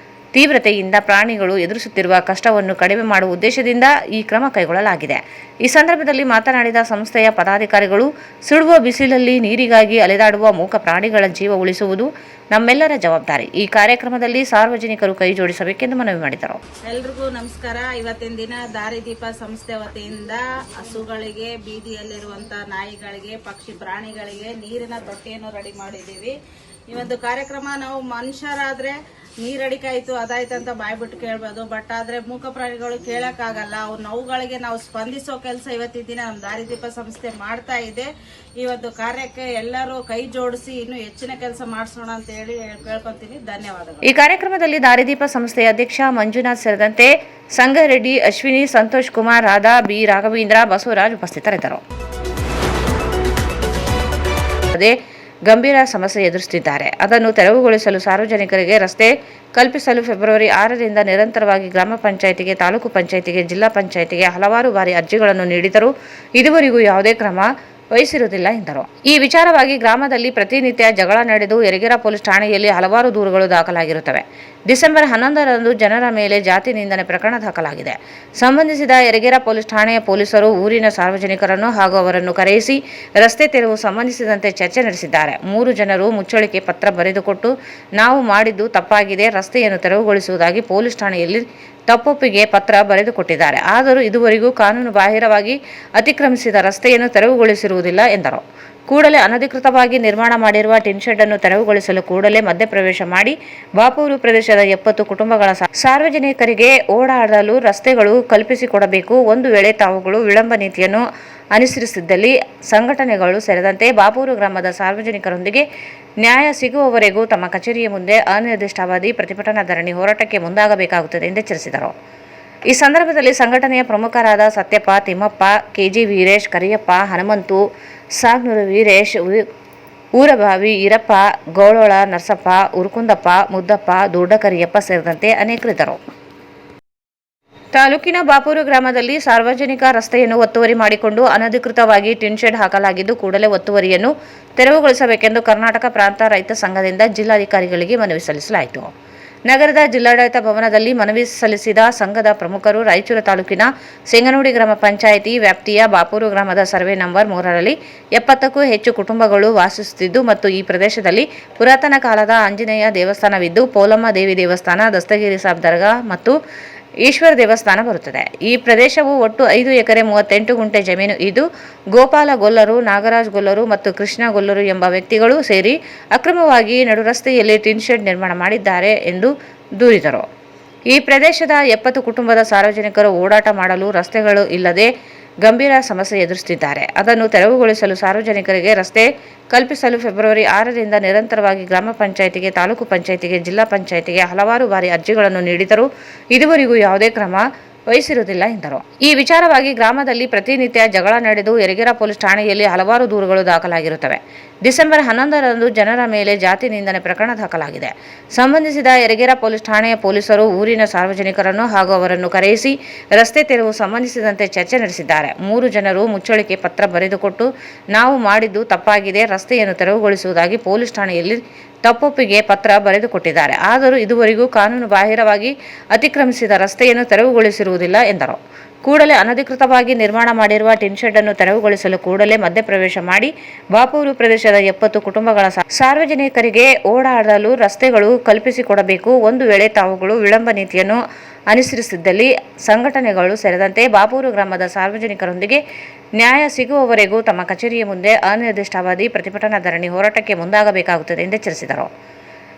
ತೀವ್ರತೆಯಿಂದ ಪ್ರಾಣಿಗಳು ಎದುರಿಸುತ್ತಿರುವ ಕಷ್ಟವನ್ನು ಕಡಿಮೆ ಮಾಡುವ ಉದ್ದೇಶದಿಂದ ಈ ಕ್ರಮ ಕೈಗೊಳ್ಳಲಾಗಿದೆ. ಈ ಸಂದರ್ಭದಲ್ಲಿ ಮಾತನಾಡಿದ ಸಂಸ್ಥೆಯ ಪದಾಧಿಕಾರಿಗಳು, ಸುಡುವ ಬಿಸಿಲಲ್ಲಿ ನೀರಿಗಾಗಿ ಅಲೆದಾಡುವ ಮೂಕ ಪ್ರಾಣಿಗಳ ಜೀವ ಉಳಿಸುವುದು ನಮ್ಮೆಲ್ಲರ ಜವಾಬ್ದಾರಿ. ಈ ಕಾರ್ಯಕ್ರಮದಲ್ಲಿ ಸಾರ್ವಜನಿಕರು ಕೈ ಜೋಡಿಸಬೇಕೆಂದು ಮನವಿ ಮಾಡಿದರು. ಎಲ್ರಿಗೂ ನಮಸ್ಕಾರ. ಇವತ್ತಿನ ದಿನ ದಾರಿದೀಪ ಸಂಸ್ಥೆ ವತಿಯಿಂದ ಹಸುಗಳಿಗೆ, ಬೀದಿಯಲ್ಲಿರುವಂತಹ ನಾಯಿಗಳಿಗೆ, ಪಕ್ಷಿ ಪ್ರಾಣಿಗಳಿಗೆ ನೀರಿನ ತೊಟ್ಟಿಯನ್ನು ರೆಡಿ ಮಾಡಿದ್ದೀವಿ. ಈ ಒಂದು ಕಾರ್ಯಕ್ರಮ ನಾವು ಮನುಷ್ಯರಾದ್ರೆ ನೀರಡಿಕಾಯ್ತು ಅದಾಯ್ತು ಅಂತ ಬಾಯ್ಬಿಟ್ಟು ಕೇಳ್ಬೋದು. ಬಟ್ ಆದ್ರೆ ಮೂಕ ಪ್ರಾಣಿಗಳು ಕೇಳಕ್ಕಾಗಲ್ಲ. ಅವ್ರ ನೋವುಗಳಿಗೆ ನಾವು ಸ್ಪಂದಿಸೋ ಕೆಲಸ ಇವತ್ತಿನ ದಿನ ನಮ್ಮ ದಾರಿದೀಪ ಸಂಸ್ಥೆ ಮಾಡ್ತಾ ಇದೆ. ಈ ಒಂದು ಕಾರ್ಯಕ್ಕೆ ಎಲ್ಲರೂ ಕೈ ಜೋಡಿಸಿ ಇನ್ನೂ ಹೆಚ್ಚಿನ ಕೆಲಸ ಮಾಡಿಸೋಣ ಅಂತ ಹೇಳಿ ಕೇಳ್ಕೊಂತೀನಿ. ಧನ್ಯವಾದಗಳು. ಈ ಕಾರ್ಯಕ್ರಮದಲ್ಲಿ ದಾರಿದೀಪ ಸಂಸ್ಥೆಯ ಅಧ್ಯಕ್ಷ ಮಂಜುನಾಥ್ ಸೇರಿದಂತೆ ಸಂಗರೆಡ್ಡಿ, ಅಶ್ವಿನಿ, ಸಂತೋಷ್ ಕುಮಾರ್, ರಾಧಾ, ಬಿ ರಾಘವೇಂದ್ರ, ಬಸವರಾಜ್ ಉಪಸ್ಥಿತರಿದ್ದರು. ಗಂಭೀರ ಸಮಸ್ಯೆ ಎದುರಿಸುತ್ತಿದ್ದಾರೆ. ಅದನ್ನು ತೆರವುಗೊಳಿಸಲು ಸಾರ್ವಜನಿಕರಿಗೆ ರಸ್ತೆ ಕಲ್ಪಿಸಲು ಫೆಬ್ರವರಿ 6ರಿಂದ ನಿರಂತರವಾಗಿ ಗ್ರಾಮ ಪಂಚಾಯಿತಿಗೆ, ತಾಲೂಕು ಪಂಚಾಯಿತಿಗೆ, ಜಿಲ್ಲಾ ಪಂಚಾಯಿತಿಗೆ ಹಲವಾರು ಬಾರಿ ಅರ್ಜಿಗಳನ್ನು ನೀಡಿದರೂ ಇದುವರೆಗೂ ಯಾವುದೇ ಕ್ರಮ ವಹಿಸಿರುವುದಿಲ್ಲ ಎಂದರು. ಈ ವಿಚಾರವಾಗಿ ಗ್ರಾಮದಲ್ಲಿ ಪ್ರತಿನಿತ್ಯ ಜಗಳ ನಡೆದು ಯರಗೇರ ಪೊಲೀಸ್ ಠಾಣೆಯಲ್ಲಿ ಹಲವಾರು ದೂರುಗಳು ದಾಖಲಾಗಿರುತ್ತವೆ. ಡಿಸೆಂಬರ್ 11ರಂದು ಜನರ ಮೇಲೆ ಜಾತಿ ನಿಂದನೆ ಪ್ರಕರಣ ದಾಖಲಾಗಿದೆ. ಸಂಬಂಧಿಸಿದ ಯರಗೇರ ಪೊಲೀಸ್ ಠಾಣೆಯ ಪೊಲೀಸರು ಊರಿನ ಸಾರ್ವಜನಿಕರನ್ನು ಹಾಗೂ ಅವರನ್ನು ಕರೆಯಿಸಿ ರಸ್ತೆ ತೆರವು ಸಂಬಂಧಿಸಿದಂತೆ ಚರ್ಚೆ ನಡೆಸಿದ್ದಾರೆ. 3 ಜನರು ಮುಚ್ಚಳಿಕೆ ಪತ್ರ ಬರೆದುಕೊಟ್ಟು ನಾವು ಮಾಡಿದ್ದು ತಪ್ಪಾಗಿದೆ, ರಸ್ತೆಯನ್ನು ತೆರವುಗೊಳಿಸುವುದಾಗಿ ಪೊಲೀಸ್ ಠಾಣೆಯಲ್ಲಿ ತಪ್ಪೊಪ್ಪಿಗೆ ಪತ್ರ ಬರೆದುಕೊಟ್ಟಿದ್ದಾರೆ. ಆದರೂ ಇದುವರೆಗೂ ಕಾನೂನು ಬಾಹಿರವಾಗಿ ಅತಿಕ್ರಮಿಸಿದ ರಸ್ತೆಯನ್ನು ತೆರವುಗೊಳಿಸಿರುವುದಿಲ್ಲ ಎಂದರು. ಕೂಡಲೇ ಅನಧಿಕೃತವಾಗಿ ನಿರ್ಮಾಣ ಮಾಡಿರುವ ಟಿನ್ ಶೆಡ್ ಅನ್ನು ತೆರವುಗೊಳಿಸಲು ಕೂಡಲೇ ಮಧ್ಯಪ್ರವೇಶ ಮಾಡಿ ಬಾಪೂರು ಪ್ರದೇಶದ 70 ಕುಟುಂಬಗಳ ಸಾರ್ವಜನಿಕರಿಗೆ ಓಡಾಡಲು ರಸ್ತೆಗಳು ಕಲ್ಪಿಸಿಕೊಡಬೇಕು. ಒಂದು ವೇಳೆ ತಾವುಗಳು ವಿಳಂಬ ನೀತಿಯನ್ನು ಅನುಸರಿಸಿದ್ದಲ್ಲಿ ಸಂಘಟನೆಗಳು ಸೇರಿದಂತೆ ಬಾಪೂರು ಗ್ರಾಮದ ಸಾರ್ವಜನಿಕರೊಂದಿಗೆ ನ್ಯಾಯ ಸಿಗುವವರೆಗೂ ತಮ್ಮ ಕಚೇರಿಯ ಮುಂದೆ ಅನಿರ್ದಿಷ್ಟಾವಧಿ ಪ್ರತಿಭಟನಾ ಧರಣಿ ಹೋರಾಟಕ್ಕೆ ಮುಂದಾಗಬೇಕಾಗುತ್ತದೆ ಎಂದು ಎಚ್ಚರಿಸಿದರು. ಈ ಸಂದರ್ಭದಲ್ಲಿ ಸಂಘಟನೆಯ ಪ್ರಮುಖರಾದ ಸತ್ಯಪ್ಪ, ತಿಮ್ಮಪ್ಪ, ಕೆಜಿ ವೀರೇಶ್, ಕರಿಯಪ್ಪ, ಹನುಮಂತು, ಸಾಗ್ನೂರು ವೀರೇಶ್, ಊರಭಾವಿ ಈರಪ್ಪ, ಗೋಳೋಳ ನರಸಪ್ಪ, ಉರುಕುಂದಪ್ಪ, ಮುದ್ದಪ್ಪ, ದೊಡ್ಡಕರಿಯಪ್ಪ ಸೇರಿದಂತೆ ಅನೇಕರಿದ್ದರು. ತಾಲೂಕಿನ ಬಾಪೂರು ಗ್ರಾಮದಲ್ಲಿ ಸಾರ್ವಜನಿಕ ರಸ್ತೆಯನ್ನು ಒತ್ತುವರಿ ಮಾಡಿಕೊಂಡು ಅನಧಿಕೃತವಾಗಿ ಟಿನ್ ಶೆಡ್ ಹಾಕಲಾಗಿದ್ದು, ಕೂಡಲೇ ಒತ್ತುವರಿಯನ್ನು ತೆರವುಗೊಳಿಸಬೇಕೆಂದು ಕರ್ನಾಟಕ ಪ್ರಾಂತ ರೈತ ಸಂಘದಿಂದ ಜಿಲ್ಲಾಧಿಕಾರಿಗಳಿಗೆ ಮನವಿ ಸಲ್ಲಿಸಲಾಯಿತು. ನಗರದ ಜಿಲ್ಲಾಡಳಿತ ಭವನದಲ್ಲಿ ಮನವಿ ಸಲ್ಲಿಸಿದ ಸಂಘದ ಪ್ರಮುಖರು ರಾಯಚೂರು ತಾಲೂಕಿನ ಸಿಂಗನೂಡಿ ಗ್ರಾಮ ಪಂಚಾಯಿತಿ ವ್ಯಾಪ್ತಿಯ ಬಾಪೂರು ಗ್ರಾಮದ ಸರ್ವೆ ನಂಬರ್ 3ರಲ್ಲಿ 70ಕ್ಕೂ ಹೆಚ್ಚು ಕುಟುಂಬಗಳು ವಾಸಿಸುತ್ತಿದ್ದು ಮತ್ತು ಈ ಪ್ರದೇಶದಲ್ಲಿ ಪುರಾತನ ಕಾಲದ ಆಂಜನೇಯ ದೇವಸ್ಥಾನವಿದ್ದು, ಪೋಲಮ್ಮ ದೇವಿ ದೇವಸ್ಥಾನ, ದಸ್ತಗಿರಿ ಸಾಬ್ ದರ್ಗಾ ಮತ್ತು ಈಶ್ವರ ದೇವಸ್ಥಾನ ಬರುತ್ತದೆ. ಈ ಪ್ರದೇಶವು ಒಟ್ಟು 5 ಎಕರೆ 38 ಗುಂಟೆ ಜಮೀನು ಇದ್ದು, ಗೋಪಾಲ ಗೊಲ್ಲರು, ನಾಗರಾಜ್ ಗೊಲ್ಲರು ಮತ್ತು ಕೃಷ್ಣ ಗೊಲ್ಲರು ಎಂಬ ವ್ಯಕ್ತಿಗಳು ಸೇರಿ ಅಕ್ರಮವಾಗಿ ನಡುರಸ್ತೆಯಲ್ಲಿ ಟಿನ್ ಶೆಡ್ ನಿರ್ಮಾಣ ಮಾಡಿದ್ದಾರೆ ಎಂದು ದೂರಿದರು. ಈ ಪ್ರದೇಶದ 70 ಕುಟುಂಬದ ಸಾರ್ವಜನಿಕರು ಓಡಾಟ ಮಾಡಲು ರಸ್ತೆಗಳು ಇಲ್ಲದೆ ಗಂಭೀರ ಸಮಸ್ಯೆ ಎದುರಿಸುತ್ತಿದ್ದಾರೆ. ಅದನ್ನು ತೆರವುಗೊಳಿಸಲು ಸಾರ್ವಜನಿಕರಿಗೆ ರಸ್ತೆ ಕಲ್ಪಿಸಲು ಫೆಬ್ರವರಿ 6ರಿಂದ ನಿರಂತರವಾಗಿ ಗ್ರಾಮ ಪಂಚಾಯಿತಿಗೆ, ತಾಲೂಕು ಪಂಚಾಯಿತಿಗೆ, ಜಿಲ್ಲಾ ಪಂಚಾಯಿತಿಗೆ ಹಲವಾರು ಬಾರಿ ಅರ್ಜಿಗಳನ್ನು ನೀಡಿದರೂ ಇದುವರೆಗೂ ಯಾವುದೇ ಕ್ರಮ ವಹಿಸಿರುವುದಿಲ್ಲ ಎಂದರು. ಈ ವಿಚಾರವಾಗಿ ಗ್ರಾಮದಲ್ಲಿ ಪ್ರತಿನಿತ್ಯ ಜಗಳ ನಡೆದು ಯರಗೇರಾ ಪೊಲೀಸ್ ಠಾಣೆಯಲ್ಲಿ ಹಲವಾರು ದೂರುಗಳು ದಾಖಲಾಗಿರುತ್ತವೆ. ಡಿಸೆಂಬರ್ 11ರಂದು ಜನರ ಮೇಲೆ ಜಾತಿ ನಿಂದನೆ ಪ್ರಕರಣ ದಾಖಲಾಗಿದೆ. ಸಂಬಂಧಿಸಿದ ಯರಗೇರಾ ಪೊಲೀಸ್ ಠಾಣೆಯ ಪೊಲೀಸರು ಊರಿನ ಸಾರ್ವಜನಿಕರನ್ನು ಹಾಗೂ ಅವರನ್ನು ಕರೆಯಿಸಿ ರಸ್ತೆ ತೆರವು ಸಂಬಂಧಿಸಿದಂತೆ ಚರ್ಚೆ ನಡೆಸಿದ್ದಾರೆ. 3 ಜನರು ಮುಚ್ಚಳಿಕೆ ಪತ್ರ ಬರೆದುಕೊಟ್ಟು ನಾವು ಮಾಡಿದ್ದು ತಪ್ಪಾಗಿದೆ, ರಸ್ತೆಯನ್ನು ತೆರವುಗೊಳಿಸುವುದಾಗಿ ಪೊಲೀಸ್ ಠಾಣೆಯಲ್ಲಿ ತಪ್ಪೊಪ್ಪಿಗೆ ಪತ್ರ ಬರೆದುಕೊಟ್ಟಿದ್ದಾರೆ. ಆದರೂ ಇದುವರೆಗೂ ಕಾನೂನು ಬಾಹಿರವಾಗಿ ಅತಿಕ್ರಮಿಸಿದ ರಸ್ತೆಯನ್ನು ತೆರವುಗೊಳಿಸಿರುವುದಿಲ್ಲ ಎಂದರು. ಕೂಡಲೇ ಅನಧಿಕೃತವಾಗಿ ನಿರ್ಮಾಣ ಮಾಡಿರುವ ಟಿನ್ ಶೆಡ್ ಅನ್ನು ತೆರವುಗೊಳಿಸಲು ಕೂಡಲೇ ಮಧ್ಯಪ್ರವೇಶ ಮಾಡಿ ಬಾಪೂರು ಪ್ರದೇಶದ 70 ಕುಟುಂಬಗಳ ಸಾರ್ವಜನಿಕರಿಗೆ ಓಡಾಡಲು ರಸ್ತೆಗಳು ಕಲ್ಪಿಸಿಕೊಡಬೇಕು. ಒಂದು ವೇಳೆ ತಾವುಗಳು ವಿಳಂಬ ನೀತಿಯನ್ನು ಅನುಸರಿಸಿದ್ದಲ್ಲಿ ಸಂಘಟನೆಗಳು ಸೇರಿದಂತೆ ಬಾಪೂರು ಗ್ರಾಮದ ಸಾರ್ವಜನಿಕರೊಂದಿಗೆ ನ್ಯಾಯ ಸಿಗುವವರೆಗೂ ತಮ್ಮ ಕಚೇರಿಯ ಮುಂದೆ ಅನಿರ್ದಿಷ್ಟಾವಧಿ ಪ್ರತಿಭಟನಾ ಧರಣಿ ಹೋರಾಟಕ್ಕೆ ಮುಂದಾಗಬೇಕಾಗುತ್ತದೆ ಎಂದು ಎಚ್ಚರಿಸಿದರು.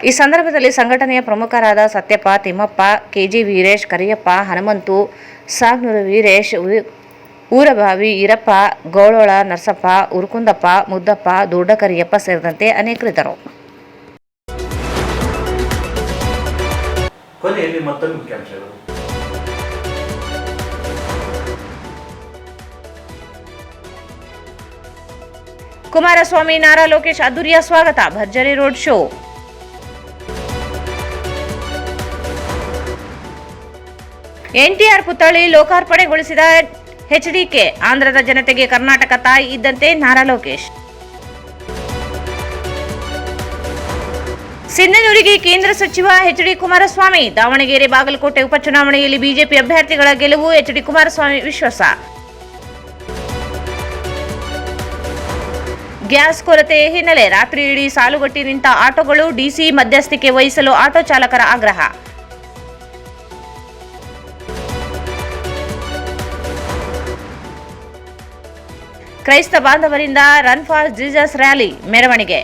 ಈ ಸಂದರ್ಭದಲ್ಲಿ ಸಂಘಟನೆಯ ಪ್ರಮುಖರಾದ ಸತ್ಯಪ್ಪ, ತಿಮ್ಮಪ್ಪ, ಕೆಜಿ ವೀರೇಶ್, ಕರಿಯಪ್ಪ, ಹನುಮಂತು, ಸಾಗ್ನೂರು ವೀರೇಶ್, ಊರಭಾವಿ ಈರಪ್ಪ, ಗೋಳೋಳ ನರಸಪ್ಪ, ಉರುಕುಂದಪ್ಪ, ಮುದ್ದಪ್ಪ, ದೊಡ್ಡಕರಿಯಪ್ಪ ಸೇರಿದಂತೆ ಅನೇಕರಿದ್ದರು. ಕೊನೆಯಲ್ಲಿ ಮತ್ತೊಂದು ಮುಖ್ಯಾಂಶಗಳು. ಕುಮಾರಸ್ವಾಮಿ, ನಾರಾ ಲೋಕೇಶ್ ಅದ್ದೂರಿಯ ಸ್ವಾಗತ, ಭರ್ಜರಿ ರೋಡ್ ಶೋ. ಎನ್ಟಿಆರ್ ಪುತ್ಥಳಿ ಲೋಕಾರ್ಪಣೆಗೊಳಿಸಿದ ಎಚ್ಡಿಕೆ, ಆಂಧ್ರದ ಜನತೆಗೆ ಕರ್ನಾಟಕ ತಾಯಿ ಇದ್ದಂತೆ ನಾರಾ ಲೋಕೇಶ್. ಸಿಂಧನೂರಿಗೆ ಕೇಂದ್ರ ಸಚಿವ ಎಚ್ಡಿ ಕುಮಾರಸ್ವಾಮಿ, ದಾವಣಗೆರೆ, ಬಾಗಲಕೋಟೆ ಉಪಚುನಾವಣೆಯಲ್ಲಿ ಬಿಜೆಪಿ ಅಭ್ಯರ್ಥಿಗಳ ಗೆಲುವು, ಎಚ್ಡಿ ಕುಮಾರಸ್ವಾಮಿ ವಿಶ್ವಾಸ. ಗ್ಯಾಸ್ ಕೊರತೆ ಹಿನ್ನೆಲೆ ರಾತ್ರಿ ಇಡೀ ಸಾಲುಗಟ್ಟಿ ನಿಂತ ಆಟೋಗಳು, ಡಿಸಿ ಮಧ್ಯಸ್ಥಿಕೆ ವಹಿಸಲು ಆಟೋ ಚಾಲಕರ ಆಗ್ರಹ. ಕ್ರೈಸ್ತ ಬಾಂಧವರಿಂದ ರನ್ ಫಾರ್ ಜೀಸಸ್ ರ್ಯಾಲಿ ಮೆರವಣಿಗೆ.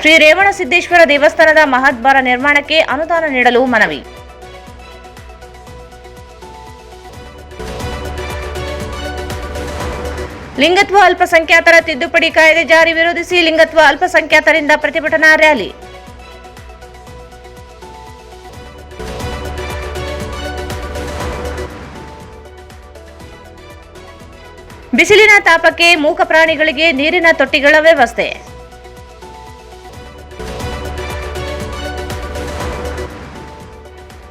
ಶ್ರೀ ರೇವಣಸಿದ್ದೇಶ್ವರ ದೇವಸ್ಥಾನದ ಮಹದ್ವಾರ ನಿರ್ಮಾಣಕ್ಕೆ ಅನುದಾನ ನೀಡಲು ಮನವಿ. ಲಿಂಗತ್ವ ಅಲ್ಪಸಂಖ್ಯಾತರ ತಿದ್ದುಪಡಿ ಕಾಯ್ದೆ ಜಾರಿ ವಿರೋಧಿಸಿ ಲಿಂಗತ್ವ ಅಲ್ಪಸಂಖ್ಯಾತರಿಂದ ಪ್ರತಿಭಟನಾ ರ್ಯಾಲಿ. ಬಿಸಿಲಿನ ತಾಪಕ್ಕೆ ಮೂಕ ಪ್ರಾಣಿಗಳಿಗೆ ನೀರಿನ ತೊಟ್ಟಿಗಳ ವ್ಯವಸ್ಥೆ.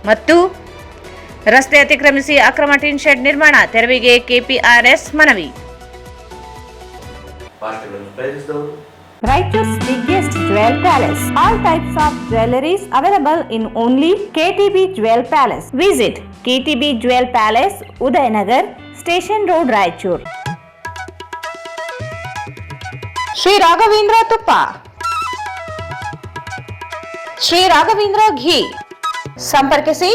ಮತ್ತು ರಸ್ತೆ ಅತಿಕ್ರಮಿಸಿ ಅಕ್ರಮ ಟಿನ್ ಶೆಡ್ ನಿರ್ಮಾಣ ತೆರವಿಗೆ ಕೆಪಿಆರ್ಎಸ್ ಮನವಿ. Raichur's biggest jewel palace. All types of jewelries available in only KTB Jewel Palace. Visit KTB Jewel Palace, Udayanagar, Station Road, Raichur. Shri Raghavendra ತುಪ್ಪ, ಶ್ರೀ ರಾಘವೇಂದ್ರ ಘೀ. ಸಂಪರ್ಕಿಸಿ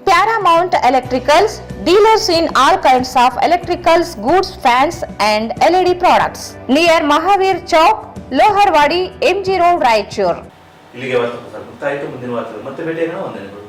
Paramount electricals, dealers in all kinds of electricals goods, fans and LED products, near Mahaveer Chowk, Loharwadi, MG road, Raichur. ಇಲ್ಲಿಗೆ ವಾರ್ತಾ ಮುಕ್ತಾಯಿತು. ಮುಂದಿನ ವಾರ್ತೆ ಮತ್ತೆ ಭೇಟಿಯಾಗೋಣ. ವಂದನೆಗಳು.